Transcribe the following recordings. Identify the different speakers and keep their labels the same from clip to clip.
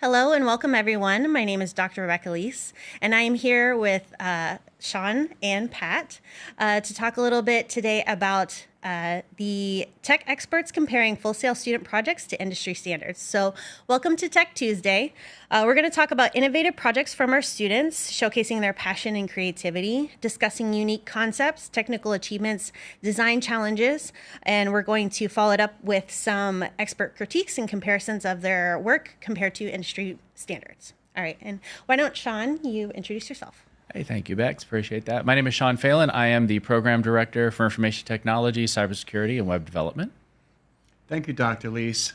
Speaker 1: Hello and welcome everyone. My name is Dr. Rebecca Leis, and I am here with Sean and Pat to talk a little bit today about the tech experts comparing Full Sail student projects to industry standards. So welcome to Tech Tuesday. We're going to talk about innovative projects from our students, showcasing their passion and creativity, discussing unique concepts, technical achievements, design challenges, and we're going to follow it up with some expert critiques and comparisons of their work compared to industry standards. All right, and why don't, Sean, you introduce yourself?
Speaker 2: Hey, thank you, Bex. Appreciate that. My name is Sean Phelan. I am the Program Director for Information Technology, Cybersecurity, and Web Development.
Speaker 3: Thank you, Dr. Leis.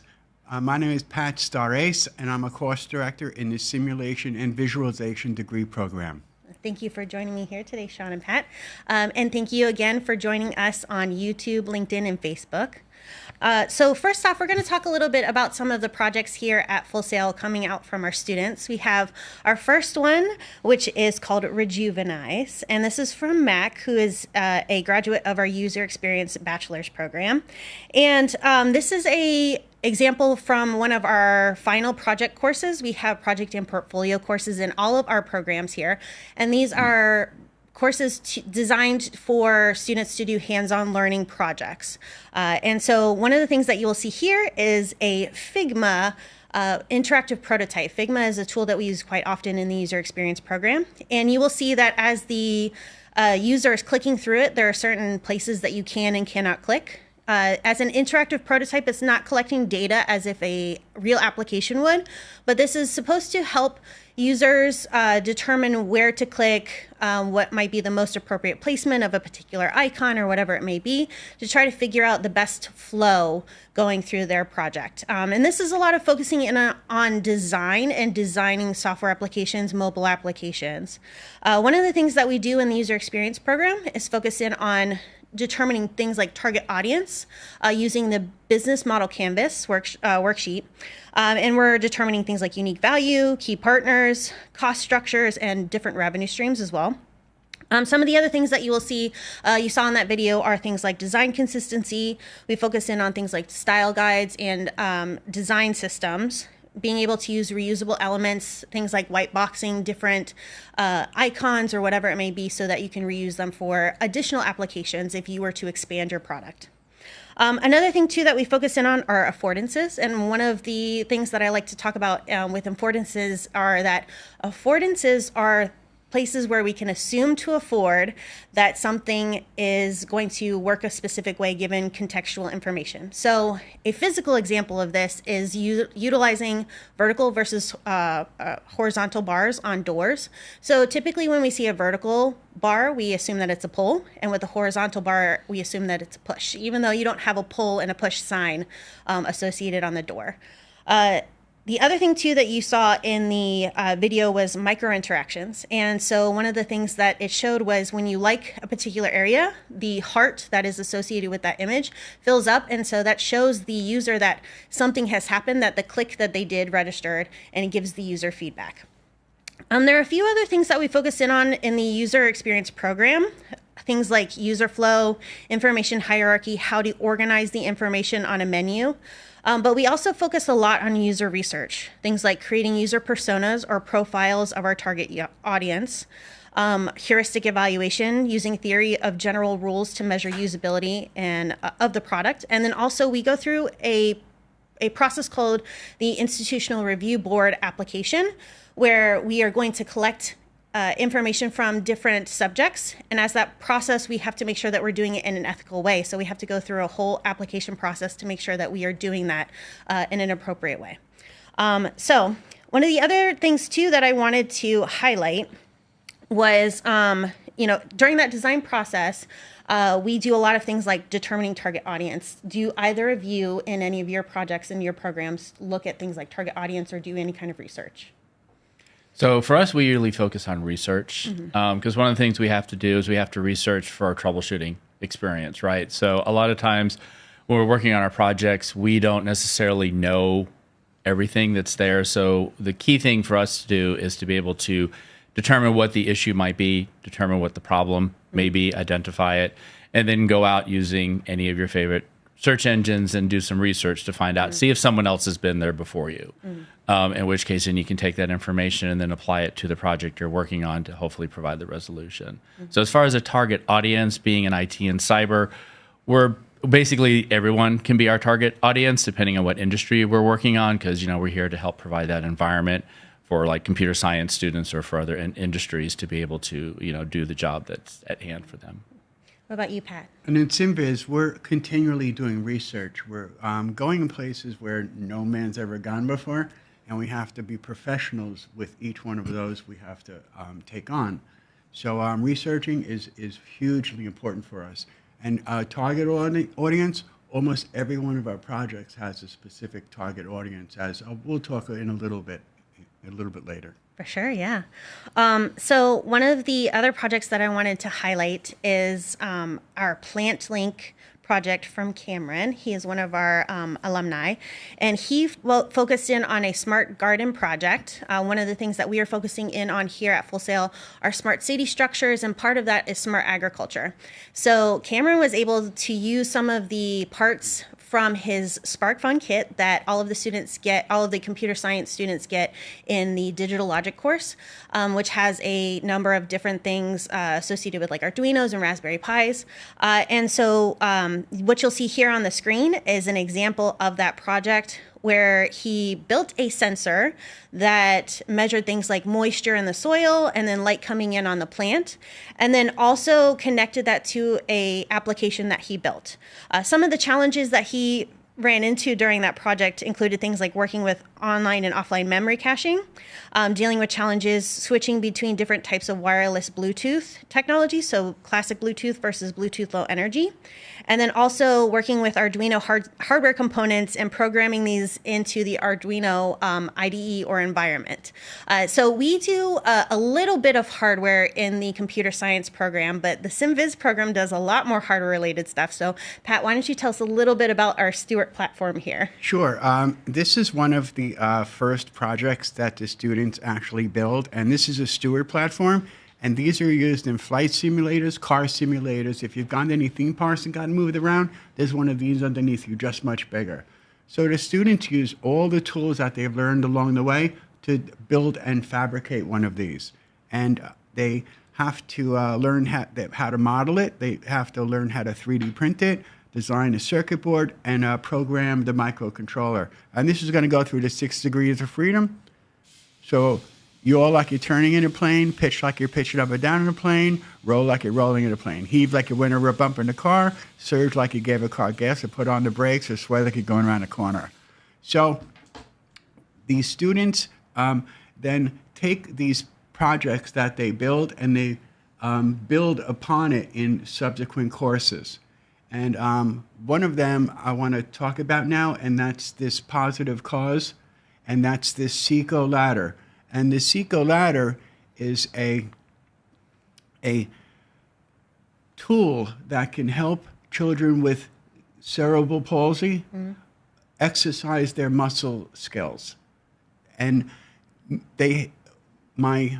Speaker 3: My name is Pat Starace, and I'm a course director in the Simulation and Visualization degree program.
Speaker 1: Thank you for joining me here today, Sean and Pat. And thank you again for joining us on YouTube, LinkedIn, and Facebook. So first off, we're going to talk a little bit about some of the projects here at Full Sail coming out from our students. We have our first one, which is called Rejuvenize, and this is from Mac, who is a graduate of our User Experience Bachelor's program. And this is a example from one of our final project courses. We have project and portfolio courses in all of our programs here, and these are courses designed for students to do hands-on learning projects. And so one of the things that you will see here is a Figma interactive prototype. Figma is a tool that we use quite often in the user experience program. And you will see that as the user is clicking through it, there are certain places that you can and cannot click. As an interactive prototype, it's not collecting data as if a real application would, but this is supposed to help users determine where to click, what might be the most appropriate placement of a particular icon or whatever it may be, to try to figure out the best flow going through their project. And this is a lot of focusing in on design and designing software applications, mobile applications. One of the things that we do in the user experience program is focus in on determining things like target audience using the business model canvas worksheet. And we're determining things like unique value, key partners, cost structures, and different revenue streams as well. Some of the other things that you will see, you saw in that video, are things like design consistency. We focus in on things like style guides and design systems, being able to use reusable elements, things like white boxing different icons or whatever it may be, so that you can reuse them for additional applications if you were to expand your product. Another thing too that we focus in on are affordances, and one of the things that I like to talk about with affordances are that affordances are places where we can assume to afford that something is going to work a specific way given contextual information. So a physical example of this is utilizing vertical versus horizontal bars on doors. So typically when we see a vertical bar, we assume that it's a pull, and with a horizontal bar, we assume that it's a push, even though you don't have a pull and a push sign associated on the door. The other thing too that you saw in the video was micro interactions. And so one of the things that it showed was when you like a particular area, the heart that is associated with that image fills up. And so that shows the user that something has happened, that the click that they did registered, and it gives the user feedback. There are a few other things that we focus in on in the user experience program. Things like user flow, information hierarchy, how to organize the information on a menu. But we also focus a lot on user research, things like creating user personas or profiles of our target audience, heuristic evaluation, using theory of general rules to measure usability and of the product. And then also we go through a process called the Institutional Review Board application, where we are going to collect information from different subjects. And as that process, we have to make sure that we're doing it in an ethical way. So we have to go through a whole application process to make sure that we are doing that in an appropriate way. So one of the other things too that I wanted to highlight was, during that design process, we do a lot of things like determining target audience. Do either of you in any of your projects and your programs look at things like target audience or do any kind of research?
Speaker 2: So for us, we usually focus on research because one of the things we have to do is we have to research for our troubleshooting experience, right? So a lot of times when we're working on our projects, we don't necessarily know everything that's there. So the key thing for us to do is to be able to determine what the issue might be, determine what the problem may be, identify it, and then go out using any of your favorite search engines and do some research to find out, see if someone else has been there before you. In which case, then you can take that information and then apply it to the project you're working on to hopefully provide the resolution. So as far as a target audience, being in IT and cyber, we're basically everyone can be our target audience depending on what industry we're working on, because we're here to help provide that environment for like computer science students or for other industries to be able to do the job that's at hand for them.
Speaker 1: What about you, Pat?
Speaker 3: And in SimViz, we're continually doing research. We're going in places where no man's ever gone before, and we have to be professionals with each one of those we have to take on. So researching is hugely important for us. And target audience, almost every one of our projects has a specific target audience, as we'll talk in a little bit later.
Speaker 1: For sure, yeah. So one of the other projects that I wanted to highlight is our Plant Link project from Cameron. He is one of our alumni, and he focused in on a smart garden project. One of the things that we are focusing in on here at Full Sail are smart city structures, and part of that is smart agriculture. So Cameron was able to use some of the parts from his Spark Fun kit that all of the students get, all of the computer science students get in the digital logic course, which has a number of different things associated with like Arduinos and Raspberry Pis. And so what you'll see here on the screen is an example of that project where he built a sensor that measured things like moisture in the soil and then light coming in on the plant, and then also connected that to a application that he built. Some of the challenges that he ran into during that project included things like working with online and offline memory caching, dealing with challenges switching between different types of wireless Bluetooth technology, so classic Bluetooth versus Bluetooth Low Energy, and then also working with Arduino hardware components and programming these into the Arduino IDE or environment. So we do a little bit of hardware in the computer science program, but the SimViz program does a lot more hardware-related stuff. So Pat, why don't you tell us a little bit about our Stewart platform here?
Speaker 3: Sure. This is one of the first projects that the students actually build, and this is a Stewart platform. And these are used in flight simulators, car simulators. If you've gone to any theme parks and gotten moved around, there's one of these underneath you, just much bigger. So the students use all the tools that they've learned along the way to build and fabricate one of these. And they have to learn how to model it. They have to learn how to 3D print it, design a circuit board, and program the microcontroller. And this is going to go through the 6 degrees of freedom. So yaw like you're turning in a plane, pitch like you're pitching up and down in a plane, roll like you're rolling in a plane, heave like you went over a bump in the car, surge like you gave a car gas or put on the brakes, or sway like you're going around a corner. So these students then take these projects that they build and they build upon it in subsequent courses. And one of them I want to talk about now, and that's this positive cause, and that's this SECO ladder. And the SECO ladder is a tool that can help children with cerebral palsy exercise their muscle skills. And my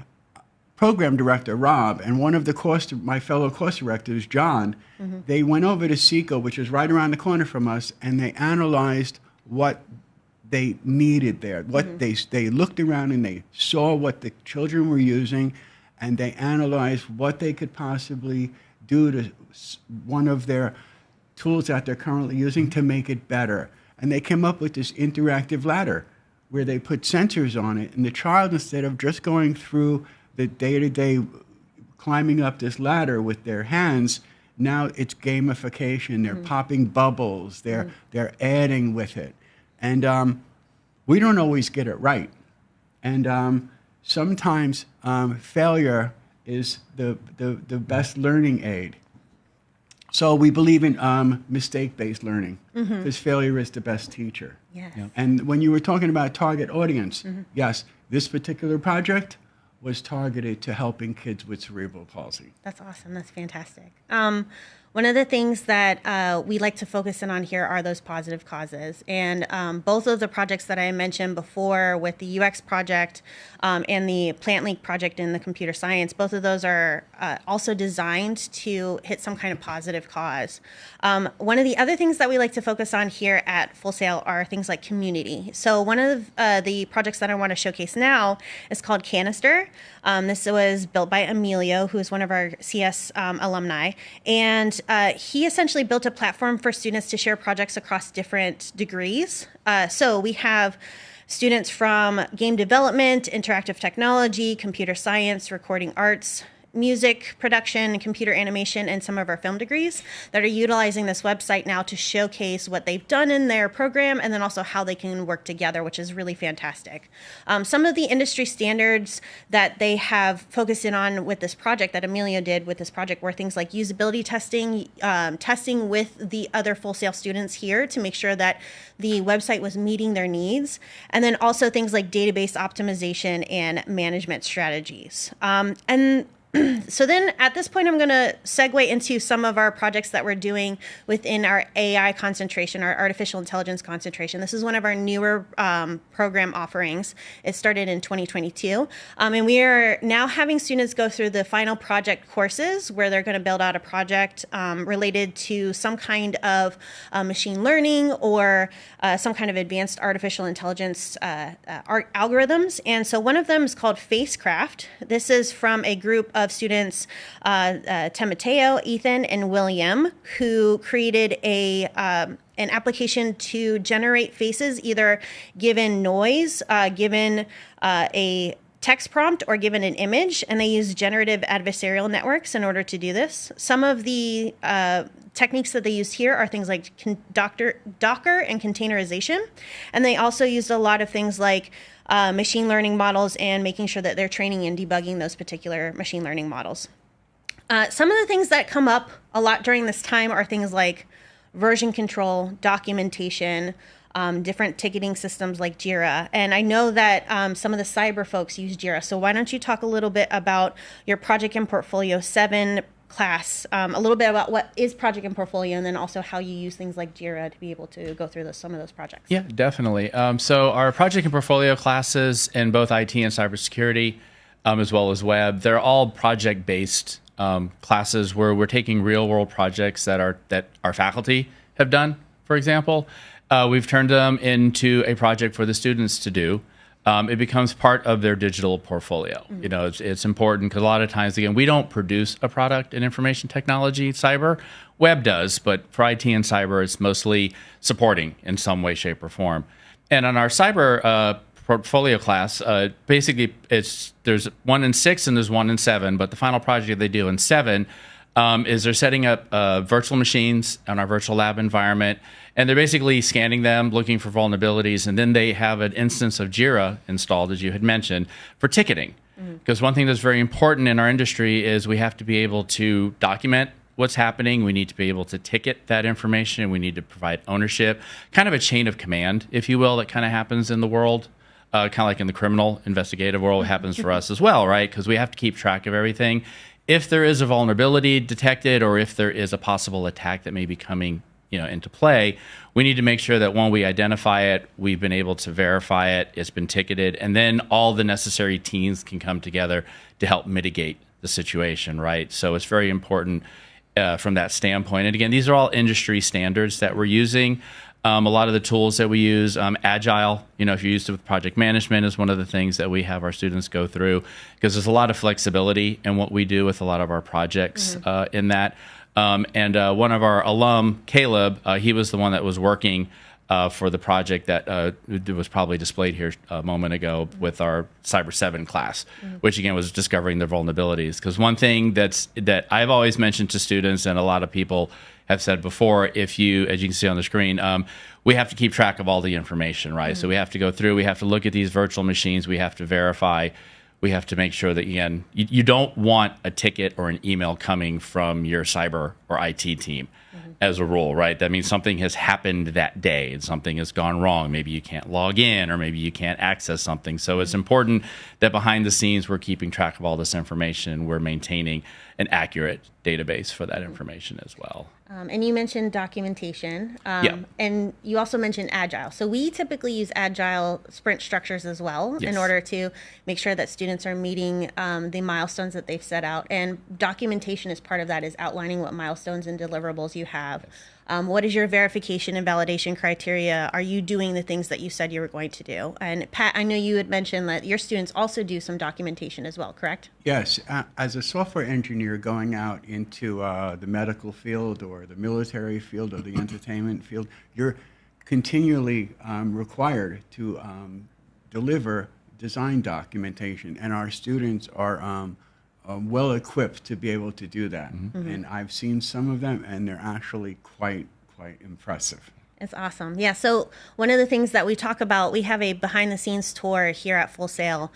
Speaker 3: program director, Rob, and one of my fellow course directors, John, they went over to SECO, which is right around the corner from us, and they analyzed what they needed there. They looked around and they saw what the children were using, and they analyzed what they could possibly do to one of their tools that they're currently using to make it better. And they came up with this interactive ladder where they put sensors on it, and the child, instead of just going through the day-to-day climbing up this ladder with their hands, now it's gamification. They're popping bubbles. They're adding with it. And we don't always get it right. And sometimes failure is the best learning aid. So we believe in mistake-based learning, because failure is the best teacher.
Speaker 1: Yes.
Speaker 2: Yeah.
Speaker 3: And when you were talking about target audience, yes, this particular project was targeted to helping kids with cerebral palsy.
Speaker 1: That's awesome. That's fantastic. One of the things that we like to focus in on here are those positive causes. And both of the projects that I mentioned before with the UX project and the Plant Link project in the computer science, both of those are also designed to hit some kind of positive cause. One of the other things that we like to focus on here at Full Sail are things like community. So one of the projects that I want to showcase now is called Canister. This was built by Emilio, who is one of our CS alumni. And he essentially built a platform for students to share projects across different degrees. So we have students from game development, interactive technology, computer science, recording arts, music production, computer animation, and some of our film degrees that are utilizing this website now to showcase what they've done in their program and then also how they can work together, which is really fantastic. Some of the industry standards that they have focused in on with this project, that Emilio did with this project, were things like usability testing, testing with the other Full Sail students here to make sure that the website was meeting their needs, and then also things like database optimization and management strategies. So then at this point, I'm going to segue into some of our projects that we're doing within our AI concentration, our artificial intelligence concentration. This is one of our newer program offerings. It started in 2022. And we are now having students go through the final project courses where they're going to build out a project related to some kind of machine learning or some kind of advanced artificial intelligence algorithms. And so one of them is called Facecraft. This is from a group of students, Timoteo, Ethan, and William, who created an application to generate faces, either given noise, given a text prompt, or given an image, and they use generative adversarial networks in order to do this. Some of the techniques that they used here are things like Docker and containerization, and they also used a lot of things like machine learning models and making sure that they're training and debugging those particular machine learning models. Some of the things that come up a lot during this time are things like version control, documentation, different ticketing systems like Jira. And I know that some of the cyber folks use Jira. So why don't you talk a little bit about your Project EPortfolio 7 class, a little bit about what is Project EPortfolio, and then also how you use things like Jira to be able to go through some of those projects.
Speaker 2: Yeah, definitely. So our Project EPortfolio classes in both IT and cybersecurity, as well as web, they're all project-based classes where we're taking real-world projects that our faculty have done, for example. We've turned them into a project for the students to do. It becomes part of their digital portfolio. Mm-hmm. You know, it's important because a lot of times, again, we don't produce a product in information technology, cyber. Web does, but for IT and cyber, it's mostly supporting in some way, shape, or form. And on our cyber portfolio class, basically, there's 1 in 6 and there's 1 in 7, but the final project they do in 7 is they're setting up virtual machines on our virtual lab environment, and they're basically scanning them, looking for vulnerabilities, and then they have an instance of Jira installed, as you had mentioned, for ticketing. Because one thing that's very important in our industry is we have to be able to document what's happening. We need to be able to ticket that information. We need to provide ownership, kind of a chain of command, if you will, that kind of happens in the world. Kind of like in the criminal investigative world, it happens for us as well, right? Because we have to keep track of everything. If there is a vulnerability detected, or if there is a possible attack that may be coming, into play, we need to make sure that when we identify it, we've been able to verify it, it's been ticketed, and then all the necessary teams can come together to help mitigate the situation, right? So it's very important from that standpoint. And again, these are all industry standards that we're using. A lot of the tools that we use, Agile, if you're used to with project management, is one of the things that we have our students go through, because there's a lot of flexibility in what we do with a lot of our projects in that. And one of our alum, Caleb, he was the one that was working for the project that was probably displayed here a moment ago with our Cyber 7 class, which again was discovering the vulnerabilities. Because one thing that I've always mentioned to students, and a lot of people have said before, if you, as you can see on the screen, we have to keep track of all the information, right? So we have to go through, we have to look at these virtual machines, we have to verify, we have to make sure that, again, you don't want a ticket or an email coming from your cyber or IT team. as a rule, right? That means something has happened that day and something has gone wrong. Maybe you can't log in or maybe you can't access something. So it's important that behind the scenes we're keeping track of all this information and we're maintaining an accurate database for that information as well.
Speaker 1: And you mentioned documentation, and you also mentioned Agile. So we typically use Agile sprint structures as well in order to make sure that students are meeting the milestones that they've set out. And documentation is part of that, is outlining what milestones and deliverables you have. What is your verification and validation criteria? Are you doing the things that you said you were going to do? And Pat, I know you had mentioned that your students also do some documentation as well, correct?
Speaker 3: Yes. As a software engineer going out into the medical field or the military field or the entertainment field, you're continually required to deliver design documentation, and our students are well equipped to be able to do that. And I've seen some of them, and they're actually quite impressive.
Speaker 1: It's awesome. Yeah, so one of the things that we talk about, we have a behind the scenes tour here at Full Sail,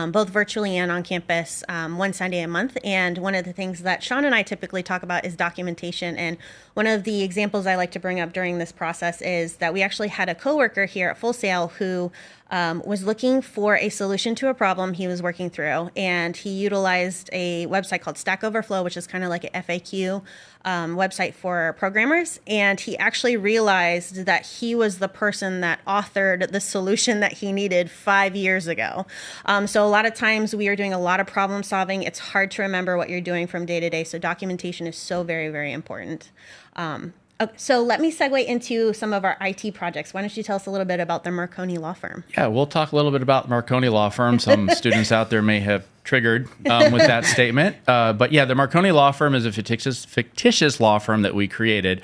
Speaker 1: both virtually and on campus, one Sunday a month. And one of the things that Sean and I typically talk about is documentation. And one of the examples I like to bring up during this process is that we actually had a coworker here at Full Sail who was looking for a solution to a problem he was working through, and he utilized a website called Stack Overflow, which is kind of like an FAQ website for programmers. And he actually realized that he was the person that authored the solution that he needed 5 years ago. So a lot of times we are doing a lot of problem solving. It's hard to remember what you're doing from day to day. So documentation is so very, very important. Okay, so let me segue into some of our IT projects. Why don't you tell us a little bit about the Marone Law Firm?
Speaker 2: Yeah, we'll talk a little bit about Marone Law Firm. Some students out there may have triggered with that statement. But yeah, the Marone Law Firm is a fictitious law firm that we created.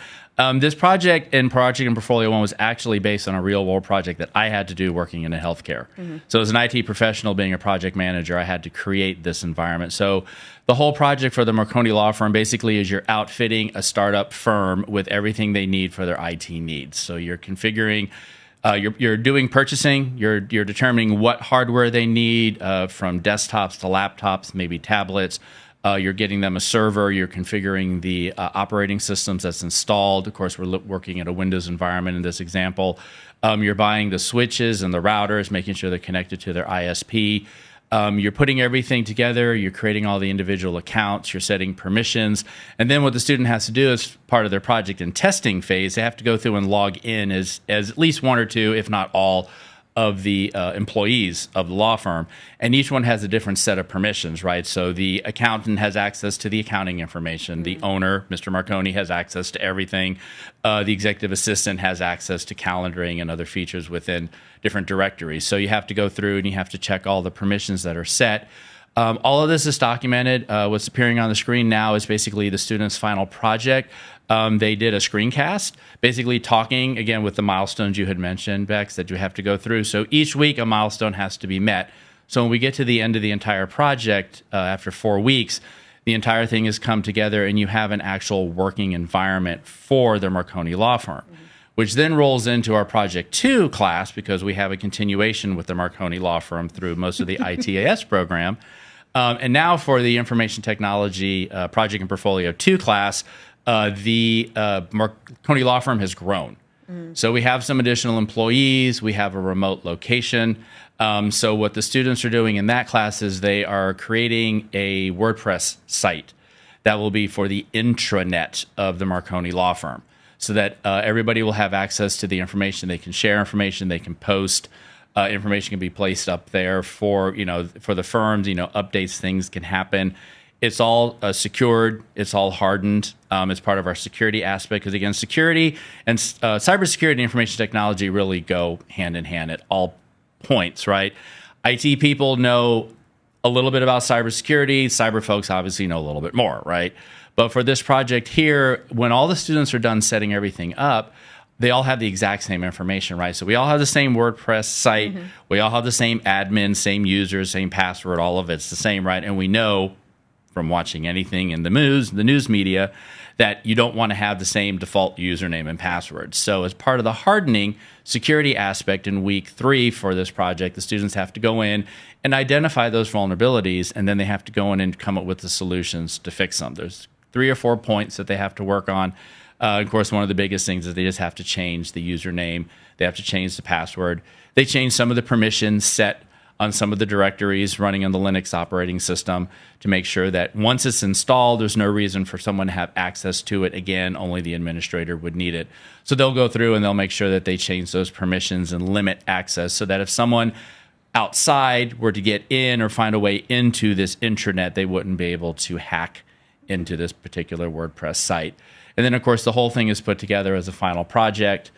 Speaker 2: This project and Portfolio 1 was actually based on a real world project that I had to do working in healthcare. So as an IT professional, being a project manager, I had to create this environment. So the whole project for the Marone Law Firm basically is you're outfitting a startup firm with everything they need for their IT needs. So you're configuring, you're doing purchasing, you're determining what hardware they need, from desktops to laptops, maybe tablets. You're getting them a server. You're configuring the operating systems that's installed. Of course, we're working in a Windows environment in this example. You're buying the switches and the routers, making sure they're connected to their ISP. You're putting everything together. You're creating all the individual accounts. You're setting permissions. And then what the student has to do as part of their project and testing phase, they have to go through and log in as at least one or two, if not all, of the employees of the law firm, and each one has a different set of permissions, right? So the accountant has access to the accounting information. The owner, Mr. Marone, has access to everything. The executive assistant has access to calendaring and other features within different directories. So you have to go through and you have to check all the permissions that are set. All of this is documented. What's appearing on the screen now is basically the student's final project. They did a screencast, basically talking, again, with the milestones you had mentioned, Bex, that you have to go through. So each week a milestone has to be met. So when we get to the end of the entire project, after 4 weeks, the entire thing has come together and you have an actual working environment for the Marone Law Firm, which then rolls into our Project 2 class, because we have a continuation with the Marone Law Firm through most of the ITAS program. And now for the Information Technology Project and Portfolio 2 class, the Marone Law Firm has grown. So we have some additional employees. We have a remote location. So what the students are doing in that class is they are creating a WordPress site that will be for the intranet of the Marone Law Firm, so that everybody will have access to the information. They can share information. They can post. Information can be placed up there for the firms. Updates, things can happen. It's all secured. It's all hardened. It's part of our security aspect, because again, security and cybersecurity and information technology really go hand in hand at all points, right? IT people know a little bit about cybersecurity. Cyber folks obviously know a little bit more, right? But for this project here, when all the students are done setting everything up, they all have the exact same information, right? So we all have the same WordPress site. We all have the same admin, same users, same password. All of it's the same, right? And we know from watching anything in the news media, that you don't want to have the same default username and password. So as part of the hardening security aspect in week 3 for this project, the students have to go in and identify those vulnerabilities, and then they have to go in and come up with the solutions to fix them. There's 3 or 4 points that they have to work on. Of course, one of the biggest things is they just have to change the username. They have to change the password. They change some of the permissions set on some of the directories running on the Linux operating system to make sure that once it's installed, there's no reason for someone to have access to it again. Only the administrator would need it. So they'll go through and they'll make sure that they change those permissions and limit access so that if someone outside were to get in or find a way into this intranet, they wouldn't be able to hack into this particular WordPress site. And then, of course, the whole thing is put together as a final project.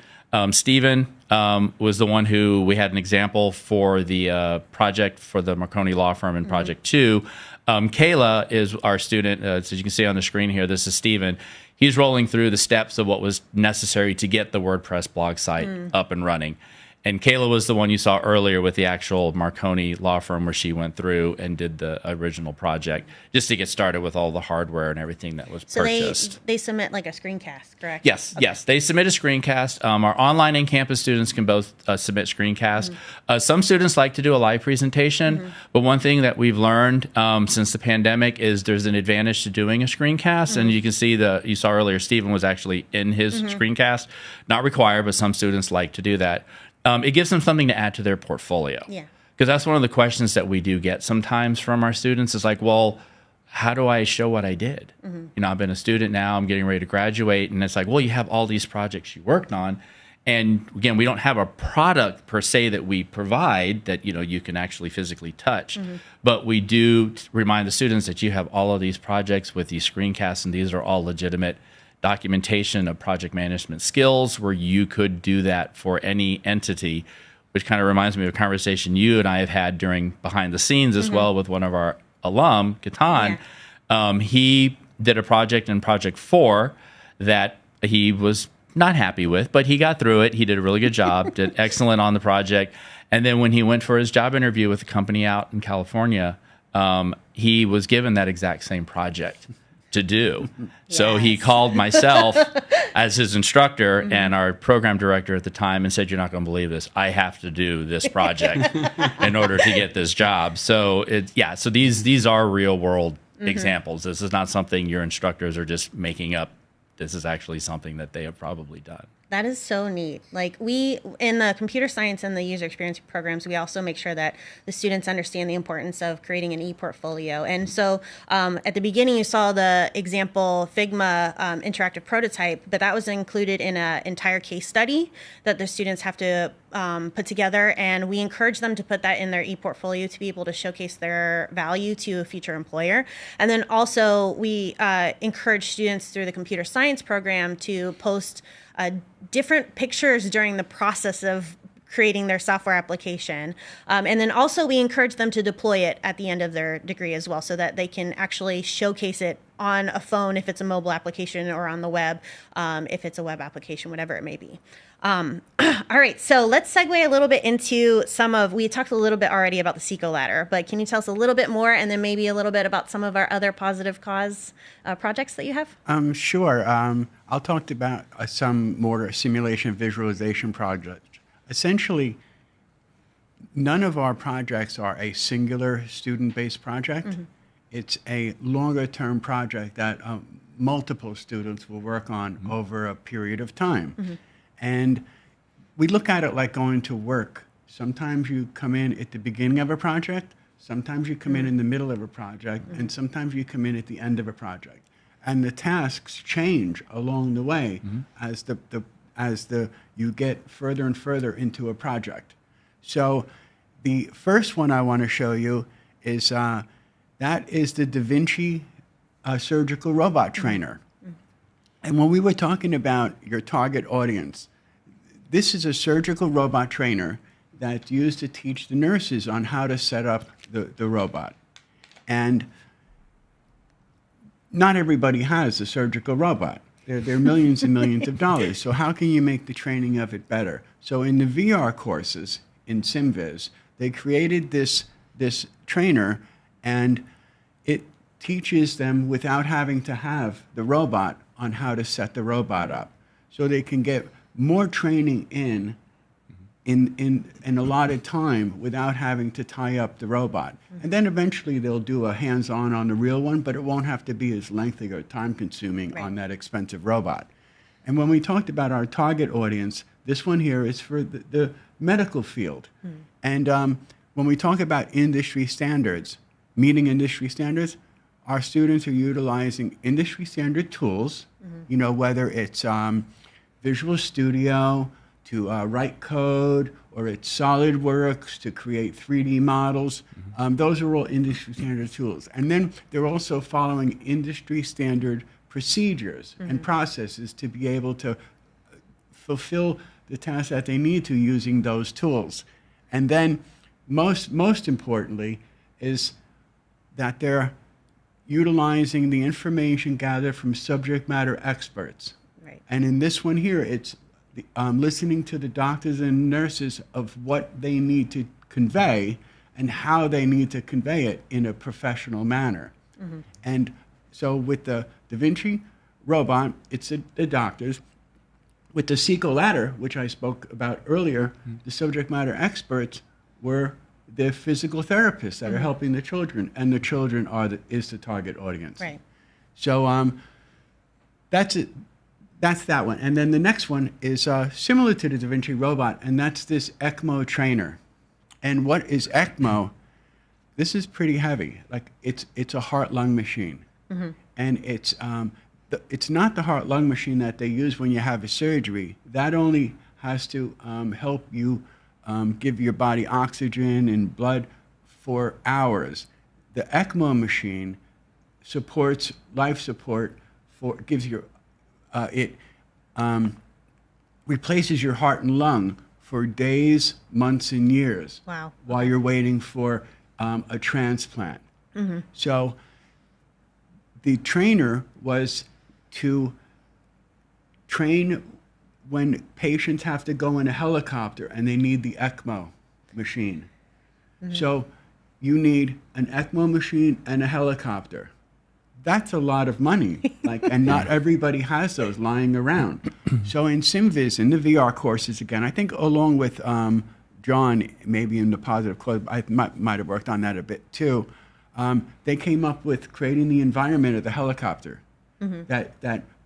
Speaker 2: Stephen was the one who we had an example for the project for the Marone Law Firm in Project 2. Kayla is our student. So you can see on the screen here, this is Stephen. He's rolling through the steps of what was necessary to get the WordPress blog site up and running. And Kayla was the one you saw earlier with the actual Marone Law Firm where she went through and did the original project just to get started with all the hardware and everything that was purchased.
Speaker 1: So they submit like a screencast, correct?
Speaker 2: Yes, okay. Yes. They submit a screencast. Our online and campus students can both submit screencasts. Some students like to do a live presentation, but one thing that we've learned since the pandemic is there's an advantage to doing a screencast. And you can see you saw earlier, Stephen was actually in his screencast. Not required, but some students like to do that. It gives them something to add to their portfolio.
Speaker 1: Yeah.
Speaker 2: Because that's one of the questions that we do get sometimes from our students is like, well, how do I show what I did? You know, I've been a student now, I'm getting ready to graduate. And it's like, well, you have all these projects you worked on. And again, we don't have a product per se that we provide that, you know, you can actually physically touch. But we do remind the students that you have all of these projects with these screencasts, and these are all legitimate documentation of project management skills where you could do that for any entity, which kind of reminds me of a conversation you and I have had during behind the scenes as well with one of our alum, Catan. He did a project in Project 4 that he was not happy with, but he got through it. He did a really good job, did excellent on the project. And then when he went for his job interview with a company out in California, he was given that exact same project to do. So he called myself as his instructor and our program director at the time and said, you're not going to believe this. I have to do this project in order to get this job. So so these are real world examples. This is not something your instructors are just making up. This is actually something that they have probably done.
Speaker 1: That is so neat. Like we, in the computer science and the user experience programs, we also make sure that the students understand the importance of creating an e-portfolio. And so at the beginning, you saw the example Figma interactive prototype, but that was included in an entire case study that the students have to put together. And we encourage them to put that in their e-portfolio to be able to showcase their value to a future employer. And then also we encourage students through the computer science program to post different pictures during the process of creating their software application. And then also we encourage them to deploy it at the end of their degree as well so that they can actually showcase it on a phone if it's a mobile application or on the web if it's a web application, whatever it may be. All right, so let's segue a little bit into we talked a little bit already about the SECO ladder, but can you tell us a little bit more and then maybe a little bit about some of our other positive cause projects that you have?
Speaker 3: Sure. I'll talk about some more simulation visualization projects. Essentially, none of our projects are a singular student-based project. It's a longer-term project that multiple students will work on over a period of time. And we look at it like going to work. Sometimes you come in at the beginning of a project, sometimes you come in the middle of a project, and sometimes you come in at the end of a project. And the tasks change along the way as you get further and further into a project. So the first one I want to show you is that is the Da Vinci surgical robot trainer. And when we were talking about your target audience, this is a surgical robot trainer that's used to teach the nurses on how to set up the robot. And not everybody has a surgical robot. They're millions and millions of dollars. So how can you make the training of it better? So in the VR courses in SimViz, they created this trainer, and it teaches them without having to have the robot on how to set the robot up. So they can get more training in allotted time without having to tie up the robot. And then eventually they'll do a hands-on on the real one, but it won't have to be as lengthy or time-consuming on that expensive robot. And when we talked about our target audience, this one here is for the medical field. And when we talk about industry standards, meeting industry standards, our students are utilizing industry standard tools, you know, whether it's Visual Studio to write code, or it's SolidWorks to create 3D models. Those are all industry standard tools. And then they're also following industry standard procedures and processes to be able to fulfill the tasks that they need to using those tools. And then most importantly is that they're utilizing the information gathered from subject matter experts.
Speaker 1: Right.
Speaker 3: And in this one here, it's listening to the doctors and nurses of what they need to convey and how they need to convey it in a professional manner. And so with the Da Vinci robot, it's the doctors. With the Sequel ladder, which I spoke about earlier, the subject matter experts were the physical therapists that are helping the children, and the children is the target audience.
Speaker 1: Right.
Speaker 3: So that's it. That's that one. And then the next one is similar to the Da Vinci robot, and that's this ECMO trainer. And what is ECMO? This is pretty heavy. Like it's a heart-lung machine. And it's not the heart-lung machine that they use when you have a surgery. That only has to help you give your body oxygen and blood for hours. The ECMO machine supports life support gives you it replaces your heart and lung for days, months, and years.
Speaker 1: Wow.
Speaker 3: While you're waiting for a transplant. So the trainer was to train when patients have to go in a helicopter and they need the ECMO machine. So you need an ECMO machine and a helicopter. That's a lot of money, and not everybody has those lying around. So in SimViz, in the VR courses, again, I think along with John, maybe in the positive code, I might have worked on that a bit too, they came up with creating the environment of the helicopter, that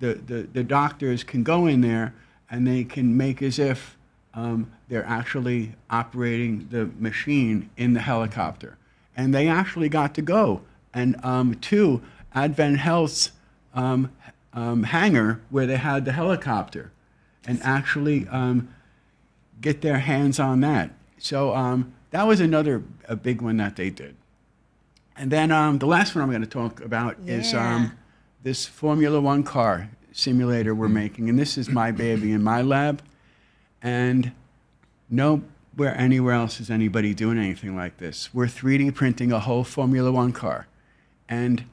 Speaker 3: the doctors can go in there and they can make as if they're actually operating the machine in the helicopter. And they actually got to go to Advent Health's hangar where they had the helicopter and actually get their hands on that. So that was a big one that they did. And then the last one I'm going to talk about is this Formula One car simulator we're making. And this is my baby in my lab. And nowhere anywhere else is anybody doing anything like this. We're 3D printing a whole Formula One car. And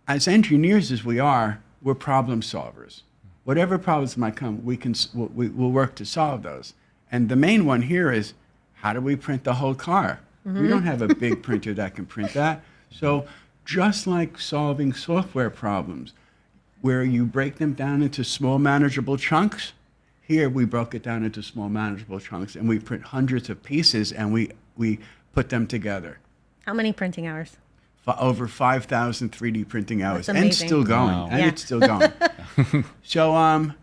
Speaker 3: as engineers as we are, we're problem solvers. Whatever problems might come, we'll work to solve those. And the main one here is, how do we print the whole car? We don't have a big printer that can print that. So just like solving software problems, where you break them down into small manageable chunks, here we broke it down into small manageable chunks, and we print hundreds of pieces, and we put them together.
Speaker 1: How many printing hours?
Speaker 3: Over 5,000 3D printing hours.
Speaker 1: That's amazing.
Speaker 3: And still going.
Speaker 2: Wow.
Speaker 3: And it's still going. So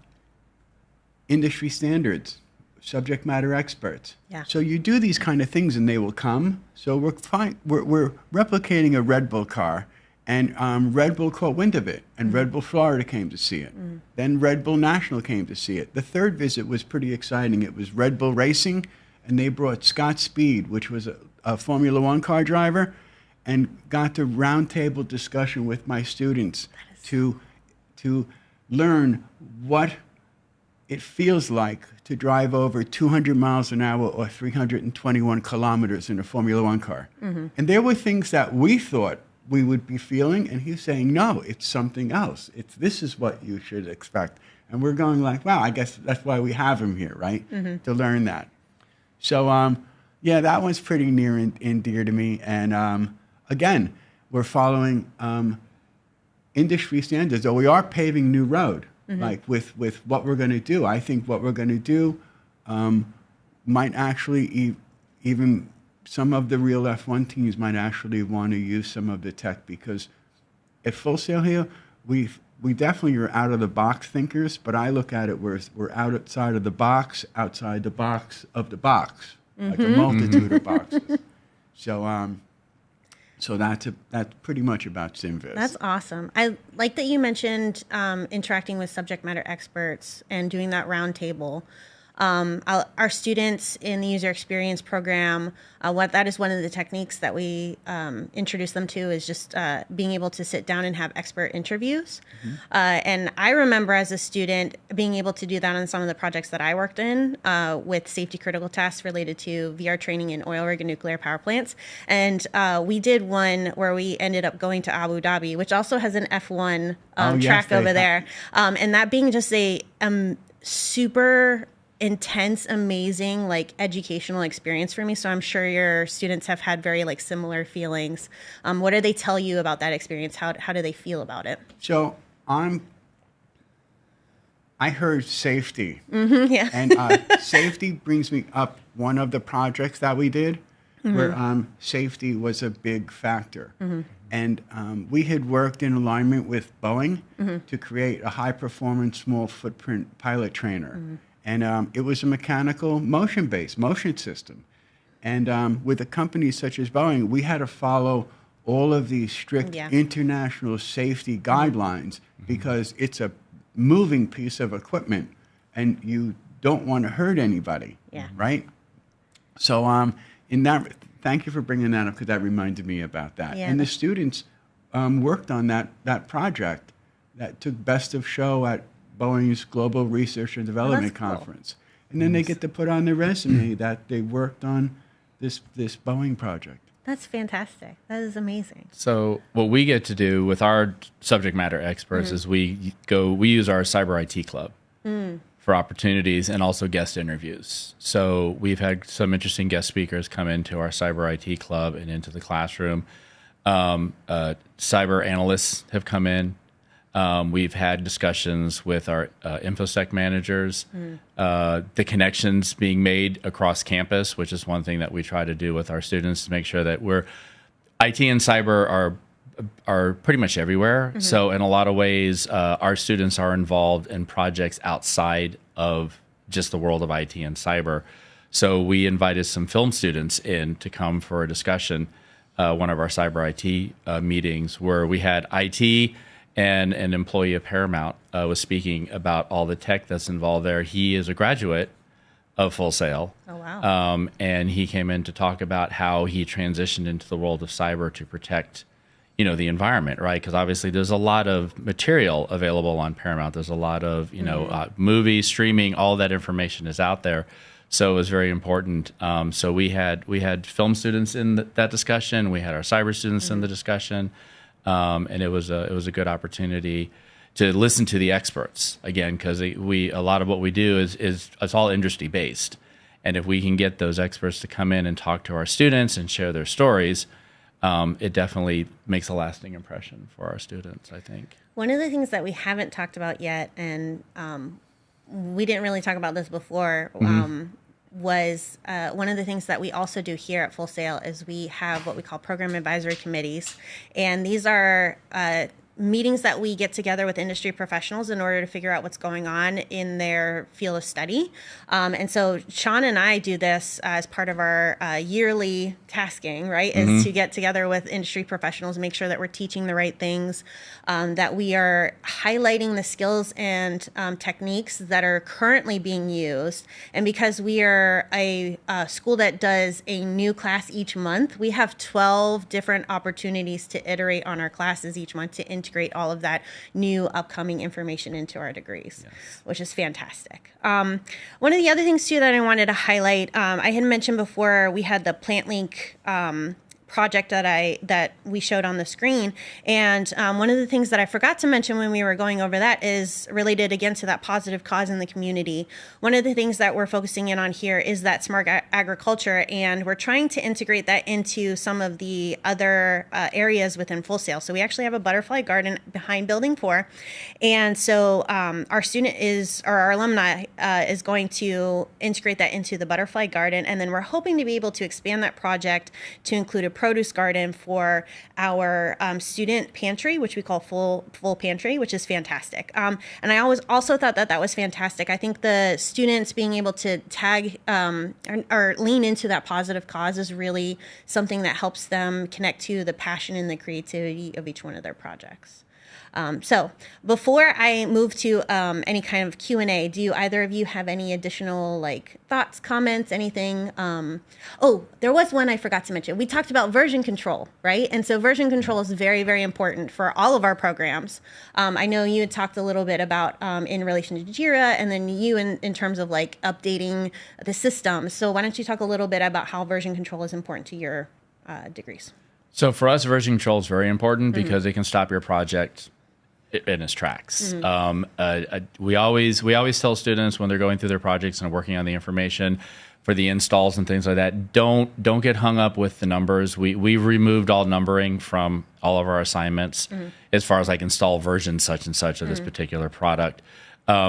Speaker 3: industry standards, subject matter experts.
Speaker 1: Yeah.
Speaker 3: So you do these kind of things and they will come. So we're replicating a Red Bull car, and Red Bull caught wind of it, and Red Bull Florida came to see it. Then Red Bull National came to see it. The third visit was pretty exciting. It was Red Bull Racing, and they brought Scott Speed, which was a Formula One car driver, and got to roundtable discussion with my students to learn what it feels like to drive over 200 miles an hour or 321 kilometers in a Formula One car. And there were things that we thought we would be feeling, and he's saying, no, it's something else. This is what you should expect. And we're going like, wow, I guess that's why we have him here, right? To learn that. So, yeah, that one's pretty near and dear to me. And again, we're following industry standards, though we are paving new road, like with what we're going to do. I think what we're going to do might actually even some of the real F1 teams might actually want to use some of the tech, because at Full Sail here, we definitely are out of the box thinkers, but I look at it we're outside of the box of the box, like a multitude of boxes. So that's pretty much about SimVis.
Speaker 1: That's awesome. I like that you mentioned interacting with subject matter experts and doing that round table. Our students in the user experience program, that is one of the techniques that we introduce them to is just being able to sit down and have expert interviews. And I remember as a student being able to do that on some of the projects that I worked in with safety critical tasks related to VR training in oil rig and nuclear power plants. And we did one where we ended up going to Abu Dhabi, which also has an F1 track over there. And that being just a super intense, amazing, like educational experience for me. So I'm sure your students have had very like similar feelings. What do they tell you about that experience? How do they feel about it?
Speaker 3: So I heard safety.
Speaker 1: Yeah.
Speaker 3: And safety brings me up one of the projects that we did where safety was a big factor. And we had worked in alignment with Boeing to create a high-performance, small footprint pilot trainer. And it was a mechanical motion-based motion system. And with a company such as Boeing, we had to follow all of these strict international safety guidelines because it's a moving piece of equipment and you don't want to hurt anybody, right? So in that, thank you for bringing that up because that reminded me about that. And the students worked on that project that took Best of Show at Boeing's Global Research and Development Conference. And then they get to put on their resume that they worked on this Boeing project.
Speaker 1: That's fantastic. That is amazing.
Speaker 2: So what we get to do with our subject matter experts is we use our Cyber IT Club for opportunities and also guest interviews. So we've had some interesting guest speakers come into our Cyber IT Club and into the classroom. Cyber analysts have come in. We've had discussions with our InfoSec managers, the connections being made across campus, which is one thing that we try to do with our students to make sure that IT and cyber are pretty much everywhere. So in a lot of ways, our students are involved in projects outside of just the world of IT and cyber. So we invited some film students in to come for a discussion, one of our cyber IT meetings where we had IT and an employee of Paramount was speaking about all the tech that's involved there. He is a graduate of Full Sail.
Speaker 1: Oh, wow.
Speaker 2: And he came in to talk about how he transitioned into the world of cyber to protect, the environment, right? Because obviously there's a lot of material available on Paramount. There's a lot of, movies, streaming, all that information is out there. So it was very important. So we had film students in that discussion. We had our cyber students in the discussion. And it was a good opportunity to listen to the experts again, because a lot of what we do is it's all industry based, and if we can get those experts to come in and talk to our students and share their stories, it definitely makes a lasting impression for our students, I think.
Speaker 1: One of the things that we haven't talked about yet, and we didn't really talk about this before, was one of the things that we also do here at Full Sail is we have what we call program advisory committees. And these are meetings that we get together with industry professionals in order to figure out what's going on in their field of study. And so Sean and I do this as part of our yearly tasking, right, is to get together with industry professionals, make sure that we're teaching the right things, that we are highlighting the skills and techniques that are currently being used. And because we are a school that does a new class each month, we have 12 different opportunities to iterate on our classes each month to integrate all of that new upcoming information into our degrees, which is fantastic. One of the other things too that I wanted to highlight, I had mentioned before, we had the PlantLink project that we showed on the screen. And one of the things that I forgot to mention when we were going over that is related again to that positive cause in the community. One of the things that we're focusing in on here is that smart agriculture, and we're trying to integrate that into some of the other areas within Full Sail. So we actually have a butterfly garden behind Building 4. And so our alumni is going to integrate that into the butterfly garden. And then we're hoping to be able to expand that project to include a produce garden for our student pantry, which we call full pantry, which is fantastic. And I always also thought that was fantastic. I think the students being able to tag or lean into that positive cause is really something that helps them connect to the passion and the creativity of each one of their projects. So before I move to any kind of Q&A, do either of you have any additional like thoughts, comments, anything? Oh, there was one I forgot to mention. We talked about version control, right? And so version control is very, very important for all of our programs. I know you had talked a little bit about in relation to Jira, and then you in terms of like updating the system. So why don't you talk a little bit about how version control is important to your degrees?
Speaker 2: So for us, version control is very important because it can stop your project in its tracks. We always tell students when they're going through their projects and working on the information for the installs and things like that, don't get hung up with the numbers. We've removed all numbering from all of our assignments as far as like install version such and such of this particular product.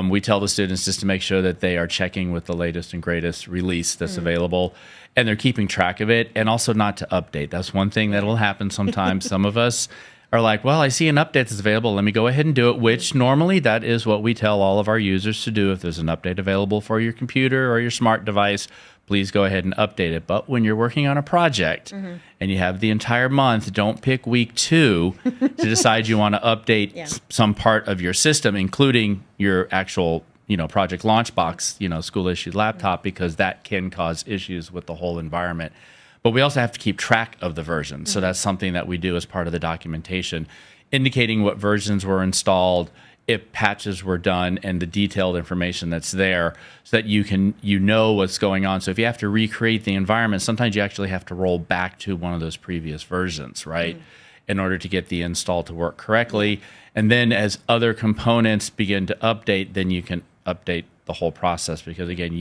Speaker 2: We tell the students just to make sure that they are checking with the latest and greatest release that's available, and they're keeping track of it, and also not to update. That's one thing that will happen sometimes. Some of us are like, well, I see an update that's available. Let me go ahead and do it, which normally that is what we tell all of our users to do. If there's an update available for your computer or your smart device, please go ahead and update it. But when you're working on a project and you have the entire month, don't pick week 2 to decide you want to update some part of your system, including your actual project launch box, school issued laptop, because that can cause issues with the whole environment. But we also have to keep track of the versions. So that's something that we do as part of the documentation, indicating what versions were installed, if patches were done, and the detailed information that's there so that you know what's going on. So if you have to recreate the environment, sometimes you actually have to roll back to one of those previous versions, right? In order to get the install to work correctly. And then as other components begin to update, then you can update the whole process, because again,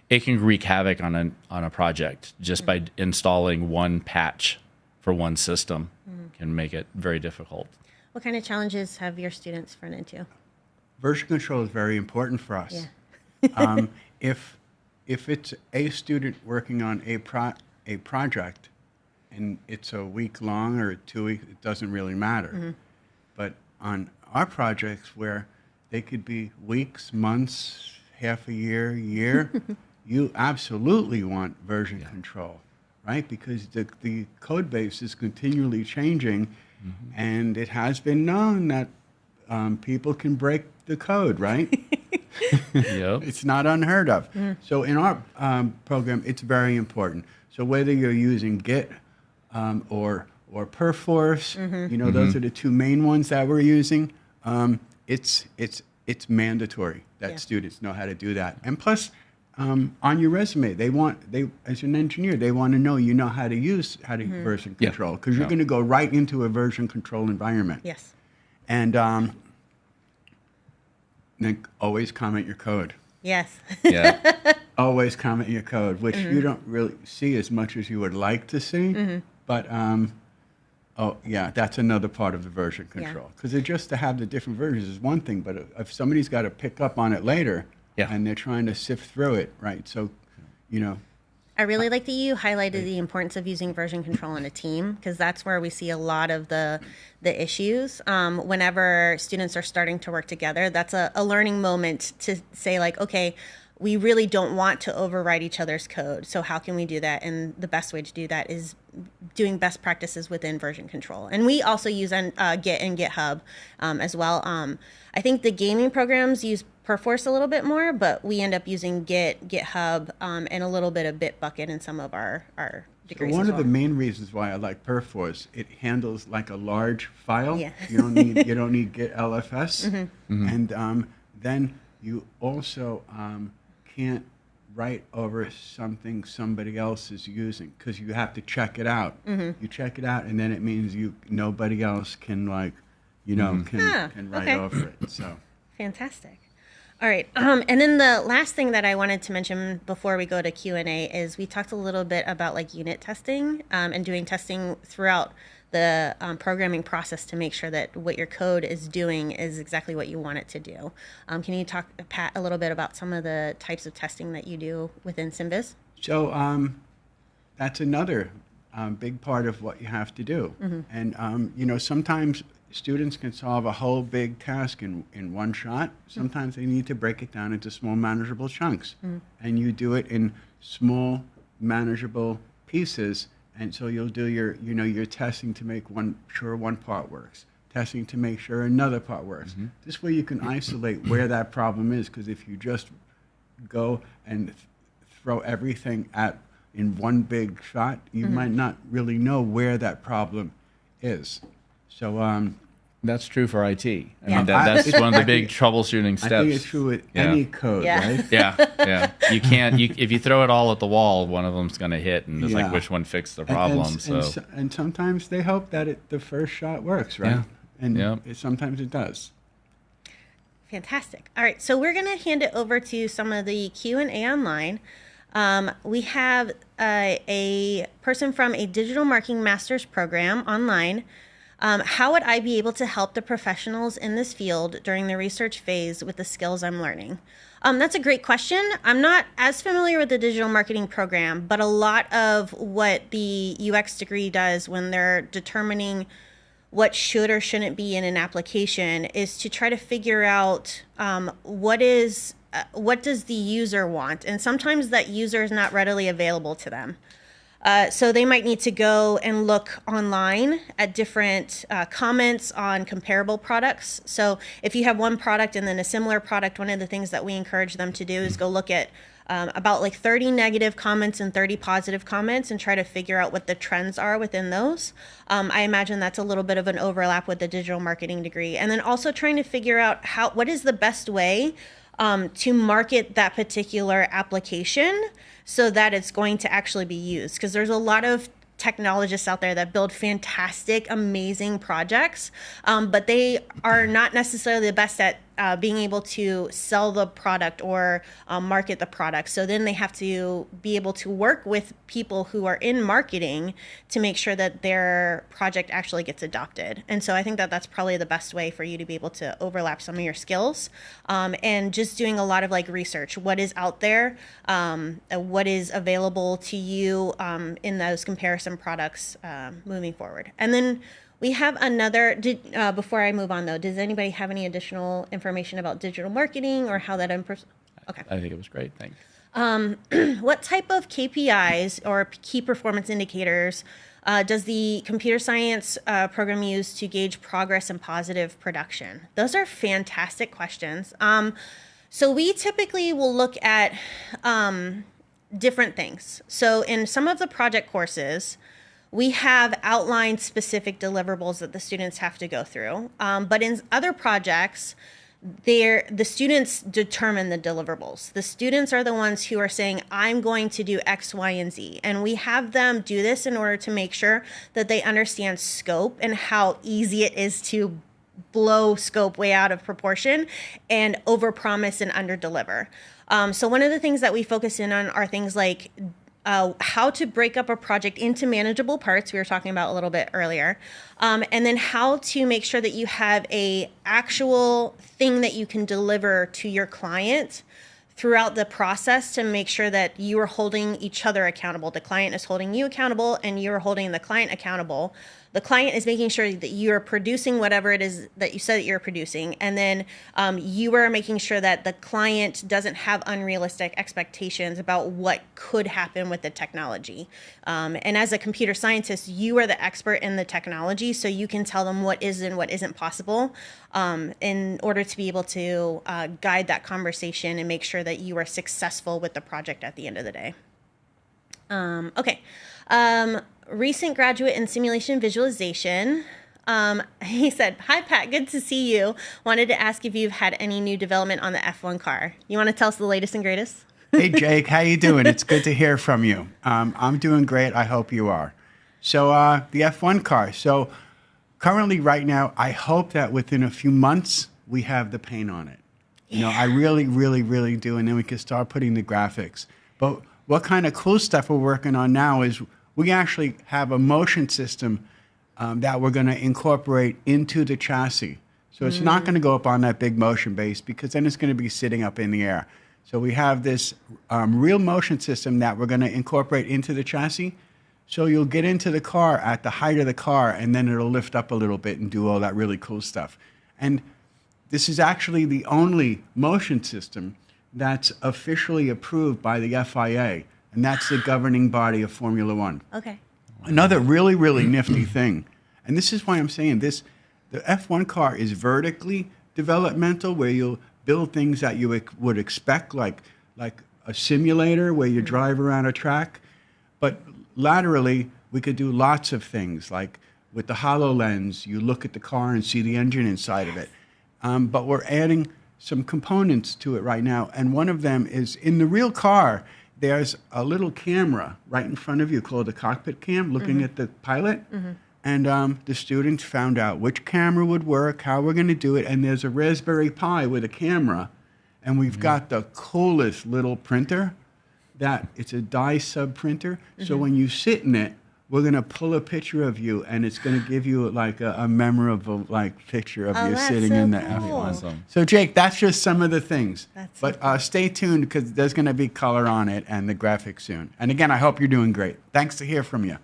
Speaker 2: it can wreak havoc on a project just by installing one patch for one system can make it very difficult.
Speaker 1: What kind of challenges have your students run into?
Speaker 3: Version control is very important for us. Yeah. If it's a student working on a project and it's a week long or 2 weeks, it doesn't really matter. But on our projects where they could be weeks, months, half a year, you absolutely want version control, right? Because the code base is continually changing, and it has been known that people can break the code, right? It's not unheard of. So in our program, it's very important. So whether you're using Git or Perforce, those are the two main ones that we're using. It's mandatory that students know how to do that. And plus, on your resume, they as an engineer, they want to know you know how to use version control, because you're going to go right into a version control environment.
Speaker 1: Yes.
Speaker 3: And then always comment your code.
Speaker 1: Yes.
Speaker 3: Always comment your code, which you don't really see as much as you would like to see. But that's another part of the version control, because just to have the different versions is one thing, but if somebody's got to pick up on it later. And they're trying to sift through it, right? So,
Speaker 1: I really like that you highlighted the importance of using version control in a team, because that's where we see a lot of the issues. Whenever students are starting to work together, that's a learning moment to say like, okay, we really don't want to overwrite each other's code. So how can we do that? And the best way to do that is doing best practices within version control. And we also use Git and GitHub as well. I think the gaming programs use Perforce a little bit more, but we end up using Git, GitHub, and a little bit of Bitbucket in some of our degrees.
Speaker 3: So one of the main reasons why I like Perforce, it handles like a large file. You don't need Git LFS, and then you also can't write over something somebody else is using, because you have to check it out. You check it out, and then it means nobody else can can write over it. So
Speaker 1: fantastic. All right. And then the last thing that I wanted to mention before we go to Q&A is we talked a little bit about like unit testing and doing testing throughout the programming process to make sure that what your code is doing is exactly what you want it to do. Can you talk, Pat, a little bit about some of the types of testing that you do within SymViz?
Speaker 3: So that's another big part of what you have to do. And, you know, sometimes students can solve a whole big task in one shot. Sometimes they need to break it down into small, manageable chunks. And you do it in small, manageable pieces. And so you'll do your, you know, your testing to make sure one part works, testing to make sure another part works. This way you can isolate where that problem is, because if you just go and throw everything in one big shot, you might not really know where that problem is. So
Speaker 2: that's true for IT. I
Speaker 1: Yeah.
Speaker 2: mean, that's one of the big troubleshooting steps.
Speaker 3: I think it's true with any code, right?
Speaker 2: Yeah. You can't. If you throw it all at the wall, one of them's going to hit, and it's like which one fixed the problem.
Speaker 3: And sometimes they hope that the first shot works, right? And sometimes it does.
Speaker 1: Fantastic. All right, so we're going to hand it over to some of the Q&A online. We have a person from a digital marketing master's program online. How would I be able to help the professionals in this field during the research phase with the skills I'm learning? That's a great question. I'm not as familiar with the digital marketing program, but a lot of what the UX degree does when they're determining what should or shouldn't be in an application is to try to figure out what does the user want? And sometimes that user is not readily available to them. So they might need to go and look online at different comments on comparable products. So if you have one product and then a similar product, one of the things that we encourage them to do is go look at about like 30 negative comments and 30 positive comments and try to figure out what the trends are within those. I imagine that's a little bit of an overlap with the digital marketing degree. And then also trying to figure out what is the best way to market that particular application so that it's going to actually be used. Because there's a lot of technologists out there that build fantastic, amazing projects, but they are not necessarily the best at being able to sell the product or market the product. So then they have to be able to work with people who are in marketing to make sure that their project actually gets adopted. And so I think that that's probably the best way for you to be able to overlap some of your skills, and just doing a lot of like research. What is out there? What is available to you in those comparison products moving forward? And then we have another, before I move on though, does anybody have any additional information about digital marketing or how that improves? Okay.
Speaker 2: I think it was great. Thanks.
Speaker 1: What type of KPIs or key performance indicators does the computer science program use to gauge progress and positive production? Those are fantastic questions. So we typically will look at different things. So in some of the project courses, we have outlined specific deliverables that the students have to go through. But in other projects, the students determine the deliverables. The students are the ones who are saying, I'm going to do X, Y, and Z. And we have them do this in order to make sure that they understand scope and how easy it is to blow scope way out of proportion and overpromise and underdeliver. So one of the things that we focus in on are things like how to break up a project into manageable parts, we were talking about a little bit earlier, and then how to make sure that you have a actual thing that you can deliver to your client throughout the process to make sure that you are holding each other accountable. The client is holding you accountable and you're holding the client accountable. The client is making sure that you're producing whatever it is that you said that you're producing. And then you are making sure that the client doesn't have unrealistic expectations about what could happen with the technology. And as a computer scientist, you are the expert in the technology, so you can tell them what is and what isn't possible in order to be able to guide that conversation and make sure that you are successful with the project at the end of the day. Okay. Recent graduate in simulation visualization. He said, hi, Pat, good to see you. Wanted to ask if you've had any new development on the F1 car. You want to tell us the latest and greatest?
Speaker 3: Hey, Jake, how you doing? It's good to hear from you. I'm doing great. I hope you are. So the F1 car. So currently right now, I hope that within a few months, we have the paint on it. You know, I really, really, really do. And then we can start putting the graphics. But what kind of cool stuff we're working on now is we actually have a motion system that we're going to incorporate into the chassis. So it's not going to go up on that big motion base because then it's going to be sitting up in the air. So we have this real motion system that we're going to incorporate into the chassis. So you'll get into the car at the height of the car, and then it'll lift up a little bit and do all that really cool stuff. And this is actually the only motion system that's officially approved by the FIA, and that's the governing body of Formula One.
Speaker 1: Okay.
Speaker 3: Another really, really nifty thing, and this is why I'm saying this, the F1 car is vertically developmental, where you'll build things that you would expect, like a simulator where you drive around a track. But laterally, we could do lots of things, like with the HoloLens, you look at the car and see the engine inside of it. But we're adding some components to it right now, and one of them is in the real car, there's a little camera right in front of you called the cockpit cam, looking at the pilot. And the students found out which camera would work, how we're going to do it, and there's a Raspberry Pi with a camera, and we've got the coolest little printer. It's a dye sub printer. So when you sit in it, we're going to pull a picture of you, and it's going to give you like a memorable picture of you sitting
Speaker 1: so
Speaker 3: in the
Speaker 1: cool.
Speaker 3: F1.
Speaker 2: Awesome.
Speaker 3: So Jake, that's just some of the things.
Speaker 1: That's
Speaker 3: but
Speaker 1: so
Speaker 3: stay tuned, because there's going to be color on it and the graphics soon. And again, I hope you're doing great. Thanks to hear from you.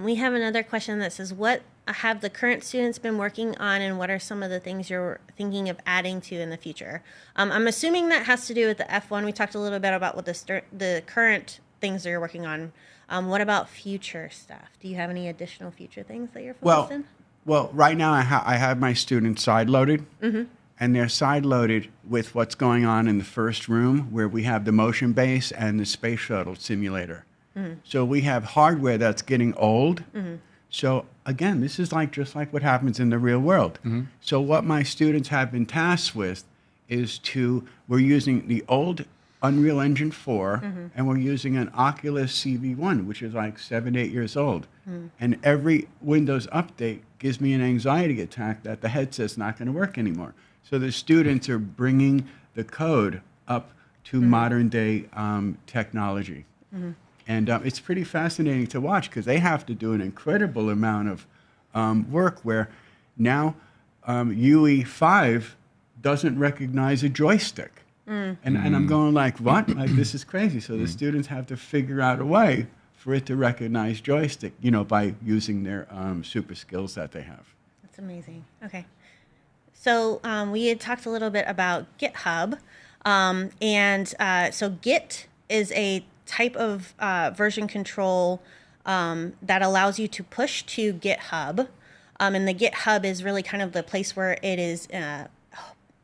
Speaker 1: We have another question that says, what have the current students been working on, and what are some of the things you're thinking of adding to in the future? I'm assuming that has to do with the F1. We talked a little bit about what the current things that you're working on. What about future stuff? Do you have any additional future things that you're focused in?
Speaker 3: Well, right now I have my students side-loaded, and they're side-loaded with what's going on in the first room, where we have the motion base and the space shuttle simulator. So we have hardware that's getting old. So again, this is just like what happens in the real world. So what my students have been tasked with is we're using the old Unreal Engine 4, and we're using an Oculus CV1, which is like 7, 8 years old. And every Windows update gives me an anxiety attack that the headset's not going to work anymore. So the students are bringing the code up to modern day technology. And it's pretty fascinating to watch, because they have to do an incredible amount of work, where now UE5 doesn't recognize a joystick. And I'm going like, what? This is crazy. So the students have to figure out a way for it to recognize joystick, by using their super skills that they have.
Speaker 1: That's amazing. Okay. So we had talked a little bit about GitHub. So Git is a type of version control that allows you to push to GitHub. And the GitHub is really kind of the place where it is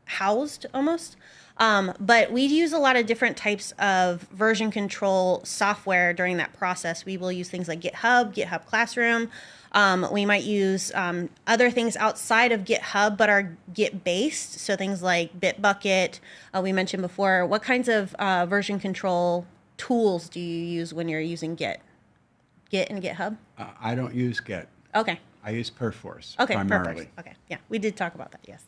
Speaker 1: housed almost. But we use a lot of different types of version control software during that process. We will use things like GitHub, GitHub Classroom. We might use other things outside of GitHub but are Git-based, so things like Bitbucket. We mentioned before. What kinds of version control tools do you use when you're using Git? Git and GitHub?
Speaker 3: I don't use Git.
Speaker 1: Okay.
Speaker 3: I use Perforce
Speaker 1: perfect.
Speaker 3: primarily.
Speaker 1: Okay, yeah, we did talk about that, yes.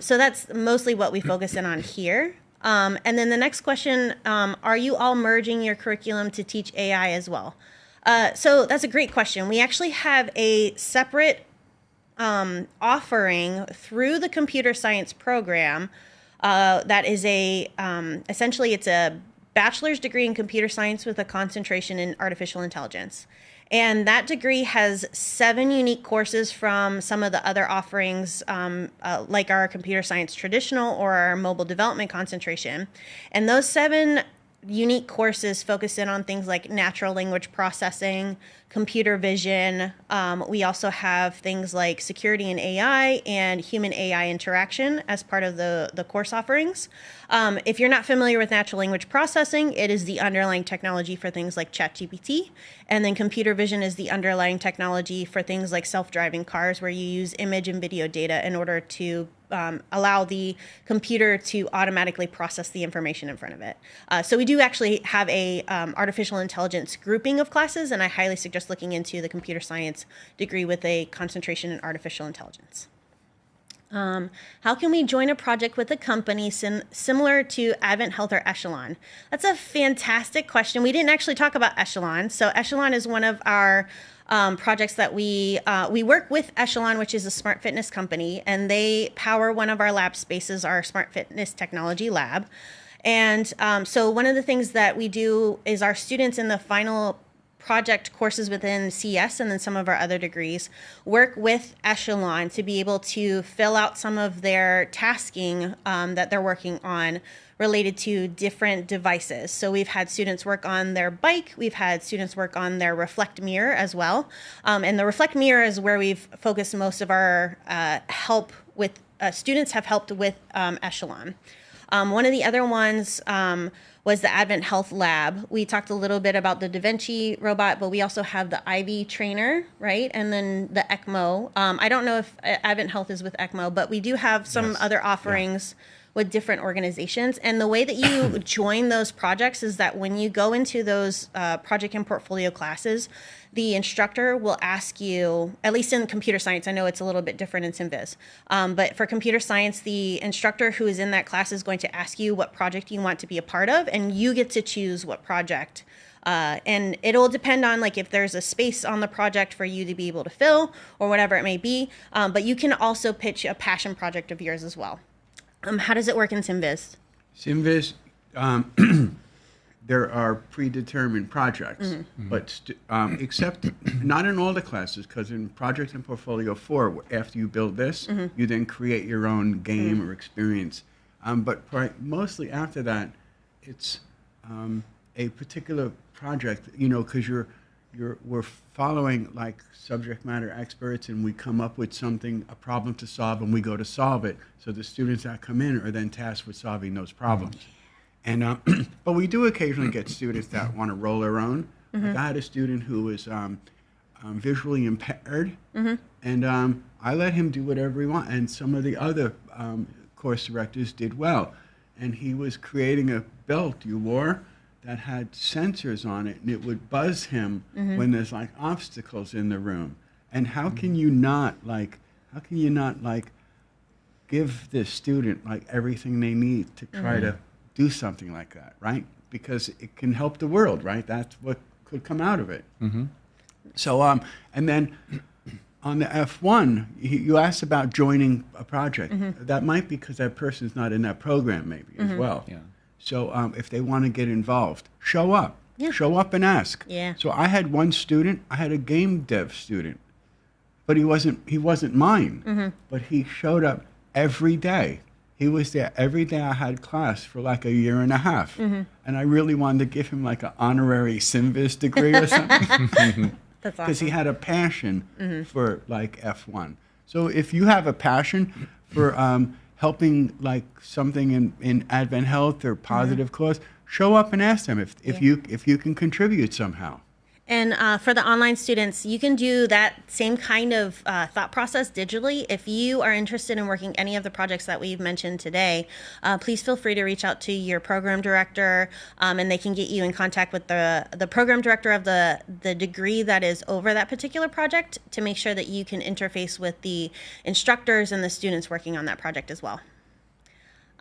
Speaker 1: So that's mostly what we focus in on here. And then the next question, are you all merging your curriculum to teach AI as well? So that's a great question. We actually have a separate offering through the computer science program that is essentially it's a bachelor's degree in computer science with a concentration in artificial intelligence. And that degree has 7 unique courses from some of the other offerings, like our computer science traditional or our mobile development concentration. And those 7 unique courses focus in on things like natural language processing, computer vision. We also have things like security and AI and human AI interaction as part of the course offerings. If you're not familiar with natural language processing, it is the underlying technology for things like ChatGPT. And then computer vision is the underlying technology for things like self-driving cars, where you use image and video data in order to allow the computer to automatically process the information in front of it. So we do actually have a artificial intelligence grouping of classes, and I highly suggest looking into the computer science degree with a concentration in artificial intelligence. How can we join a project with a company similar to Advent Health or Echelon? That's a fantastic question. We didn't actually talk about Echelon. So Echelon is one of our projects that we work with Echelon, which is a smart fitness company, and they power one of our lab spaces, our smart fitness technology lab. And so one of the things that we do is our students in the final project courses within CS and then some of our other degrees work with Echelon to be able to fill out some of their tasking that they're working on related to different devices. So we've had students work on their bike, we've had students work on their reflect mirror as well. And the reflect mirror is where we've focused most of our help with, students have helped with Echelon. One of the other ones was the Advent Health Lab. We talked a little bit about the Da Vinci robot, but we also have the IV trainer, right? And then the ECMO. I don't know if Advent Health is with ECMO, but we do have some other offerings with different organizations. And the way that you join those projects is that when you go into those project and portfolio classes, the instructor will ask you, at least in computer science, I know it's a little bit different in SimViz, but for computer science, the instructor who is in that class is going to ask you what project you want to be a part of, and you get to choose what project. And it'll depend on like if there's a space on the project for you to be able to fill or whatever it may be, but you can also pitch a passion project of yours as well. How does it work in SimViz?
Speaker 3: SimViz, there are predetermined projects, but except not in all the classes, because in Project and Portfolio 4, after you build this, you then create your own game or experience. But mostly after that, it's a particular project, you know, because we're following like subject matter experts, and we come up with a problem to solve, and we go to solve it. So the students that come in are then tasked with solving those problems. And but we do occasionally get students that want to roll their own. Like I had a student who was visually impaired, and I let him do whatever he wanted. And some of the other course directors did well, and he was creating a belt you wore that had sensors on it, and it would buzz him when there's like obstacles in the room. And how can you not give the student like everything they need to try to do something like that, right? Because it can help the world, right? That's what could come out of it. So and then on the F1, you asked about joining a project. That might be because that person's not in that program maybe as well. Yeah. So if they want to get involved, show up. Yeah. Show up and ask. Yeah. So I had one student, I had a game dev student, but he wasn't mine. But he showed up every day. He was there every day. I had class for like a year and a half. And I really wanted to give him like an honorary SimViz degree or something. That's awesome. Because he had a passion for like F1. So if you have a passion for helping like something in Advent Health or positive cause, show up and ask them if you can contribute somehow.
Speaker 1: And for the online students, you can do that same kind of thought process digitally. If you are interested in working any of the projects that we've mentioned today, please feel free to reach out to your program director, and they can get you in contact with the program director of the degree that is over that particular project to make sure that you can interface with the instructors and the students working on that project as well.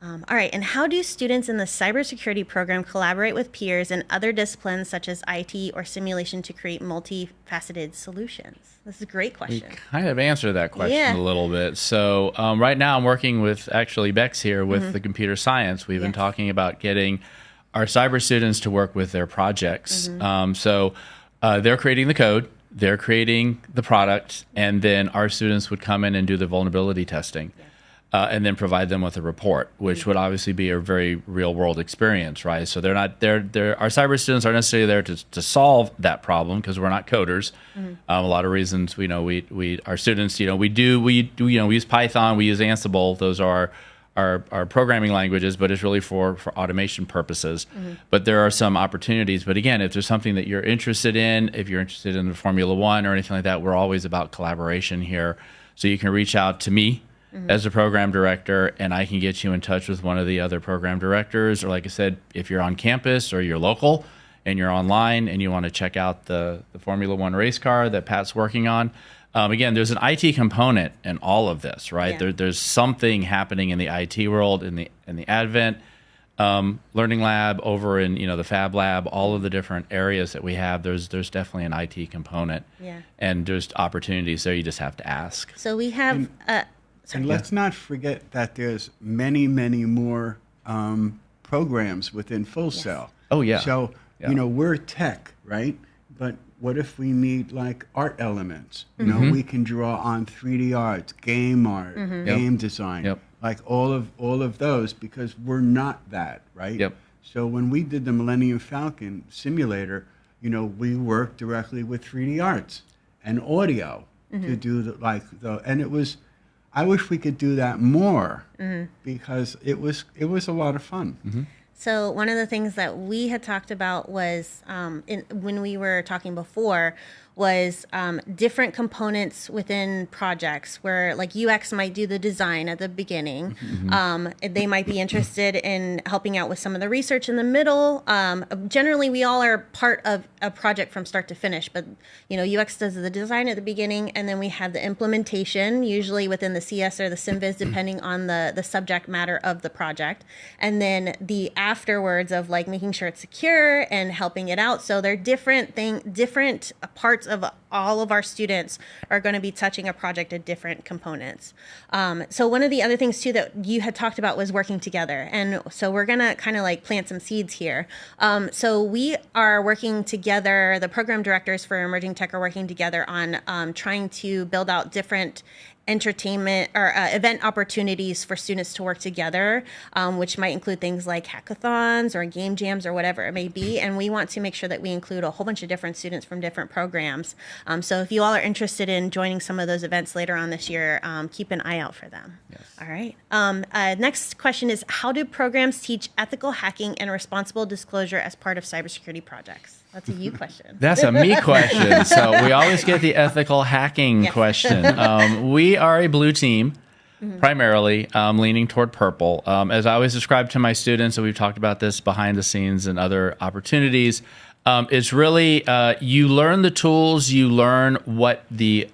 Speaker 1: All right, and how do students in the cybersecurity program collaborate with peers in other disciplines such as IT or simulation to create multifaceted solutions? This is a great question.
Speaker 2: We kind of answered that question a little bit. So right now I'm working with actually Bex here with the computer science. We've been talking about getting our cyber students to work with their projects. So they're creating the code, they're creating the product, and then our students would come in and do the vulnerability testing. And then provide them with a report, which would obviously be a very real-world experience, right? So they're not our cyber students aren't necessarily there to solve that problem because we're not coders. A lot of reasons, our students, we use Python, we use Ansible. Those are our programming languages, but it's really for automation purposes. But there are some opportunities. But again, if there's something that you're interested in, if you're interested in the Formula One or anything like that, we're always about collaboration here. So you can reach out to me as a program director, and I can get you in touch with one of the other program directors. Or like I said, if you're on campus or you're local and you're online and you want to check out the Formula One race car that Pat's working on, again, there's an IT component in all of this, right? Yeah. There's something happening in the IT world, in the Advent Learning Lab, over in the Fab Lab, all of the different areas that we have. There's definitely an IT component, and there's opportunities there. You just have to ask.
Speaker 1: So we have.
Speaker 3: And let's not forget that there's many, many more programs within Full Sail.
Speaker 2: Oh, yeah.
Speaker 3: So, we're tech, right? but what if we need like art elements? You know, we can draw on 3D art, game design, like all of those, because we're not that, right?
Speaker 2: Yep.
Speaker 3: So when we did the Millennium Falcon simulator, you know, we worked directly with 3D arts and audio to do and it was, I wish we could do that more because it was a lot of fun.
Speaker 1: So one of the things that we had talked about was, when we were talking before, was different components within projects where like UX might do the design at the beginning. They might be interested in helping out with some of the research in the middle. Generally, we all are part of a project from start to finish, but you know, UX does the design at the beginning, and then we have the implementation, usually within the CS or the SimViz, depending on the subject matter of the project. And then the afterwards of like making sure it's secure and helping it out. So they're different parts of all of our students are going to be touching a project at different components. So one of the other things too that you had talked about was working together. And so we're going to kind of like plant some seeds here. So we are working together, the program directors for Emerging Tech are working together on trying to build out different entertainment or event opportunities for students to work together, which might include things like hackathons or game jams or whatever it may be. And we want to make sure that we include a whole bunch of different students from different programs. So if you all are interested in joining some of those events later on this year, keep an eye out for them.
Speaker 2: Yes.
Speaker 1: All right. Next question is, how do programs teach ethical hacking and responsible disclosure as part of cybersecurity projects? That's a you question.
Speaker 2: That's a me question. So we always get the ethical hacking question. We are a blue team, primarily leaning toward purple. As I always describe to my students, and we've talked about this behind the scenes and other opportunities, it's really you learn the tools, you learn what the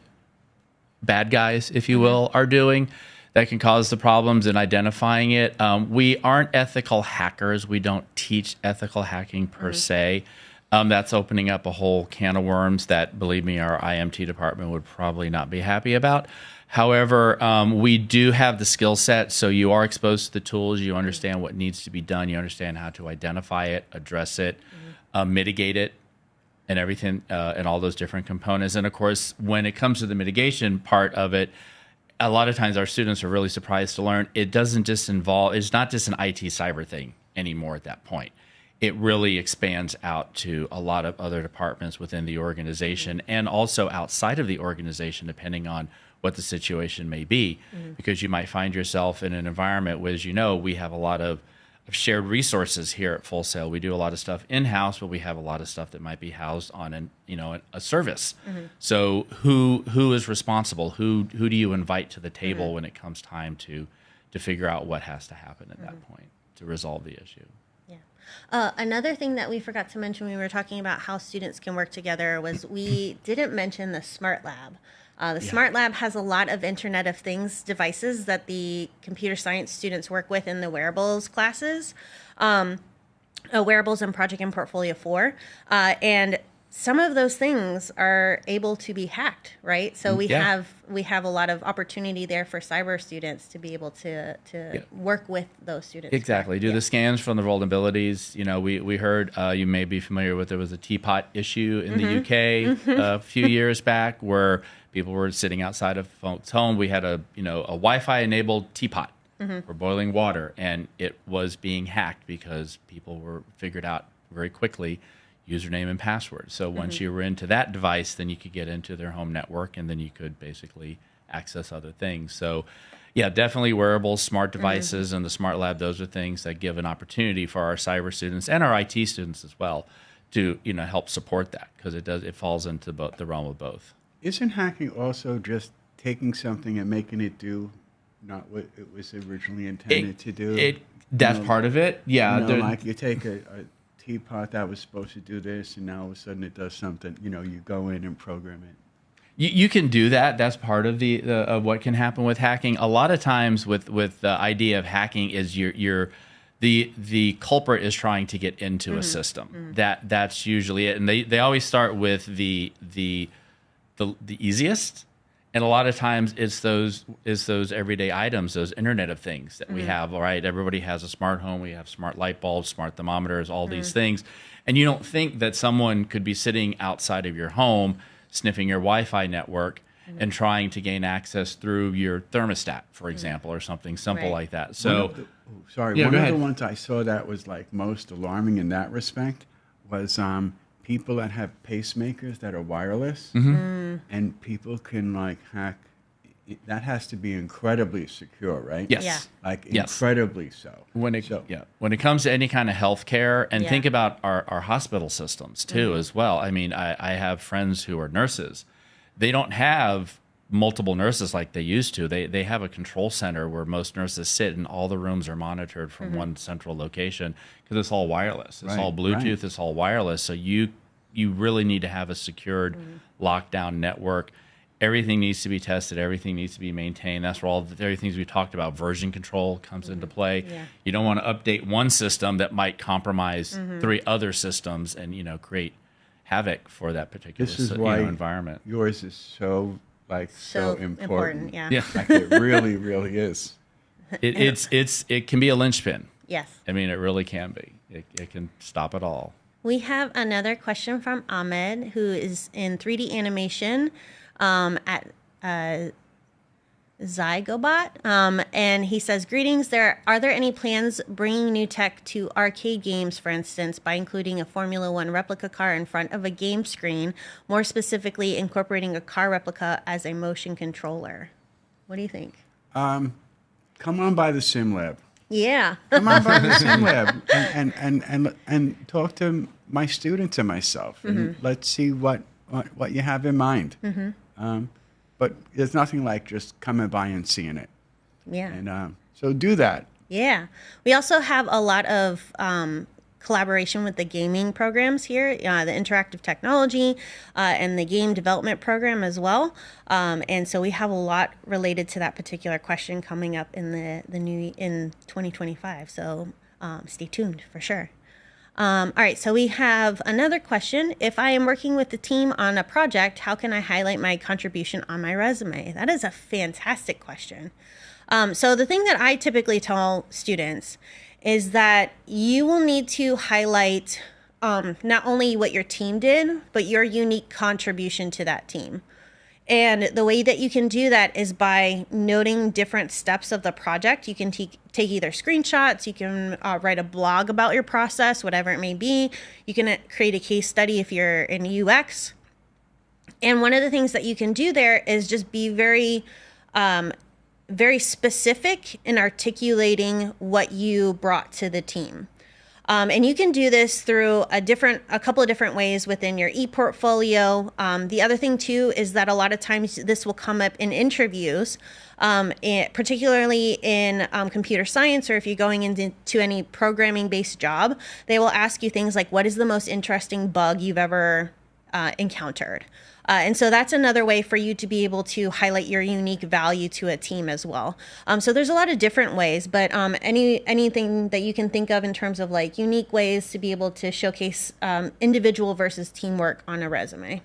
Speaker 2: bad guys, if you will, are doing that can cause the problems in identifying it. We aren't ethical hackers. We don't teach ethical hacking per se. That's opening up a whole can of worms that, believe me, our IMT department would probably not be happy about. However, we do have the skill set, so you are exposed to the tools, you understand what needs to be done, you understand how to identify it, address it, mitigate it, and everything, and all those different components. And of course, when it comes to the mitigation part of it, a lot of times our students are really surprised to learn it doesn't just involve, it's not just an IT cyber thing anymore at that point. It really expands out to a lot of other departments within the organization and also outside of the organization, depending on what the situation may be, because you might find yourself in an environment where, as you know, we have a lot of shared resources here at Full Sail. We do a lot of stuff in-house, but we have a lot of stuff that might be housed on a service. So who is responsible? Who do you invite to the table when it comes time to figure out what has to happen at that point to resolve the issue?
Speaker 1: Another thing that we forgot to mention when we were talking about how students can work together was we didn't mention the Smart Lab. The Smart Lab has a lot of Internet of Things devices that the computer science students work with in the wearables classes, wearables and Project EPortfolio 4. And some of those things are able to be hacked, right? So we have a lot of opportunity there for cyber students to be able to work with those students.
Speaker 2: Exactly. Do the scans from the vulnerabilities. You know, we heard, you may be familiar with, there was a teapot issue in the UK a few years back where people were sitting outside of folks' home. We had a Wi-Fi enabled teapot for boiling water, and it was being hacked because people were figured out very quickly username and password. So once you were into that device, then you could get into their home network, and then you could basically access other things. So yeah, definitely wearables, smart devices, and the Smart Lab, those are things that give an opportunity for our cyber students and our IT students as well to help support that, because it falls into the realm of both.
Speaker 3: Isn't hacking also just taking something and making it do not what it was originally intended to do?
Speaker 2: That's part of it. Yeah.
Speaker 3: Like you take a teapot that was supposed to do this, and now all of a sudden it does something. You go in and program it.
Speaker 2: You can do that. That's part of the of what can happen with hacking. A lot of times with the idea of hacking is the culprit is trying to get into a system. That's usually it, and they always start with the easiest, And a lot of times it's those everyday items, those Internet of Things that we have. All right, everybody has a smart home. We have smart light bulbs, smart thermometers, all these things. And you don't think that someone could be sitting outside of your home, sniffing your Wi-Fi network and trying to gain access through your thermostat, for example, or something simple like that. So,
Speaker 3: one of the ones I saw that was like most alarming in that respect was people that have pacemakers that are wireless, and people can like hack. That has to be incredibly secure, right?
Speaker 2: Yes.
Speaker 1: Yeah.
Speaker 3: Like incredibly so.
Speaker 2: When it comes to any kind of healthcare, and think about our hospital systems too as well. I mean, I have friends who are nurses. They don't have multiple nurses like they used to. They have a control center where most nurses sit, and all the rooms are monitored from one central location because it's all wireless. It's all Bluetooth. It's all wireless. So you really need to have a secured lockdown network. Everything needs to be tested. Everything needs to be maintained. That's where all the very things we talked about, version control comes into play. Yeah. You don't want to update one system that might compromise 3 other systems and, create havoc for that particular
Speaker 3: this is why
Speaker 2: environment.
Speaker 3: Yours is so important.
Speaker 1: Yeah.
Speaker 3: Like it really, really is.
Speaker 2: It can be a linchpin.
Speaker 1: Yes.
Speaker 2: I mean, it really can be. It can stop it all.
Speaker 1: We have another question from Ahmed, who is in 3D animation at Zygobot. And he says, greetings. Are there any plans bringing new tech to arcade games, for instance, by including a Formula One replica car in front of a game screen, more specifically incorporating a car replica as a motion controller? What do you think?
Speaker 3: Come on by the sim lab.
Speaker 1: Yeah.
Speaker 3: Come on by the sim lab and talk to my students and myself, and let's see what you have in mind. But there's nothing like just coming by and seeing it.
Speaker 1: Yeah.
Speaker 3: And so do that.
Speaker 1: Yeah. We also have a lot of collaboration with the gaming programs here, the interactive technology and the game development program as well. And so we have a lot related to that particular question coming up in in 2025. So stay tuned for sure. All right, so we have another question. If I am working with the team on a project, how can I highlight my contribution on my resume? That is a fantastic question. So the thing that I typically tell students is that you will need to highlight not only what your team did, but your unique contribution to that team. And the way that you can do that is by noting different steps of the project. You can take either screenshots, you can write a blog about your process, whatever it may be. You can create a case study if you're in UX. And one of the things that you can do there is just be very, very specific in articulating what you brought to the team. And you can do this through a couple of different ways within your ePortfolio. The other thing too is that a lot of times this will come up in interviews, particularly in computer science, or if you're going into any programming-based job, they will ask you things like, what is the most interesting bug you've ever encountered? And so that's another way for you to be able to highlight your unique value to a team as well. So there's a lot of different ways, but anything that you can think of in terms of like unique ways to be able to showcase individual versus teamwork on a resume.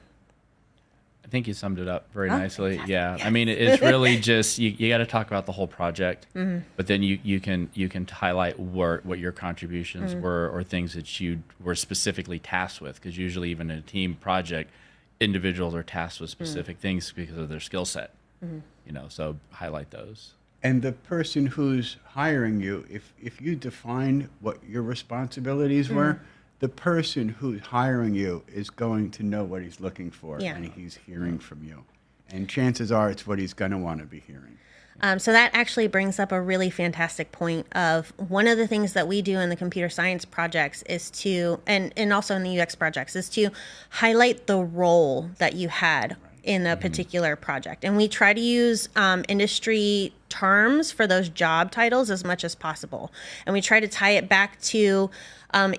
Speaker 2: I think you summed it up very nicely. Yeah. Yes. I mean, it's really just, you got to talk about the whole project, but then you can highlight what your contributions were, or things that you were specifically tasked with. Because usually even in a team project, individuals are tasked with specific things because of their skill set, so highlight those.
Speaker 3: And the person who's hiring you, if you define what your responsibilities were, the person who's hiring you is going to know what he's looking for, and he's hearing from you. And chances are it's what he's going to want to be hearing.
Speaker 1: So that actually brings up a really fantastic point of one of the things that we do in the computer science projects is to, and also in the UX projects, is to highlight the role that you had in a particular project. And we try to use industry terms for those job titles as much as possible. And we try to tie it back to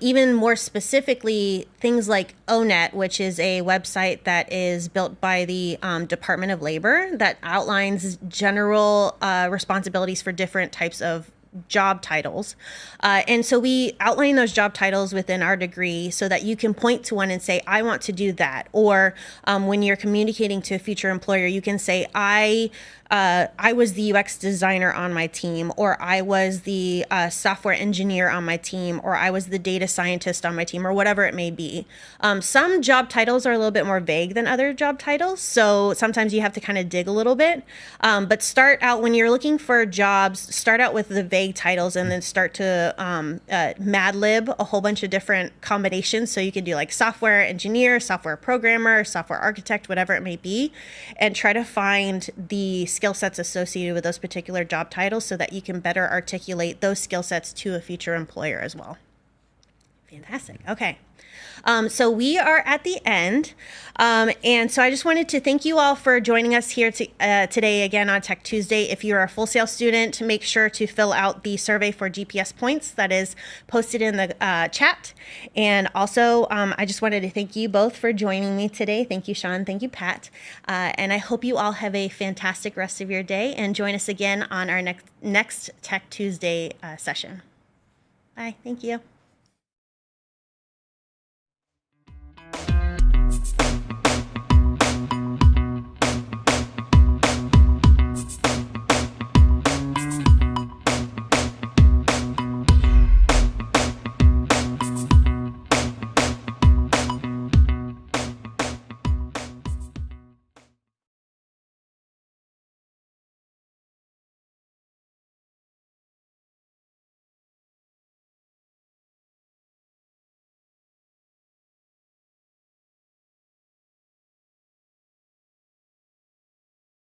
Speaker 1: even more specifically things like ONET, which is a website that is built by the Department of Labor that outlines general responsibilities for different types of job titles. And so we outline those job titles within our degree so that you can point to one and say, I want to do that. Or when you're communicating to a future employer, you can say, I was the UX designer on my team, or I was the software engineer on my team, or I was the data scientist on my team, or whatever it may be. Some job titles are a little bit more vague than other job titles, so sometimes you have to kind of dig a little bit. But start out, when you're looking for jobs, start out with the vague titles and then start to Mad Lib a whole bunch of different combinations. So you can do like software engineer, software programmer, software architect, whatever it may be, and try to find the skill sets associated with those particular job titles so that you can better articulate those skill sets to a future employer as well. Fantastic. Okay. So we are at the end. And so I just wanted to thank you all for joining us here today again on Tech Tuesday. If you're a Full Sail student, make sure to fill out the survey for GPS points that is posted in the chat. And also, I just wanted to thank you both for joining me today. Thank you, Sean. Thank you, Pat. And I hope you all have a fantastic rest of your day and join us again on our next Tech Tuesday session. Bye. Thank you.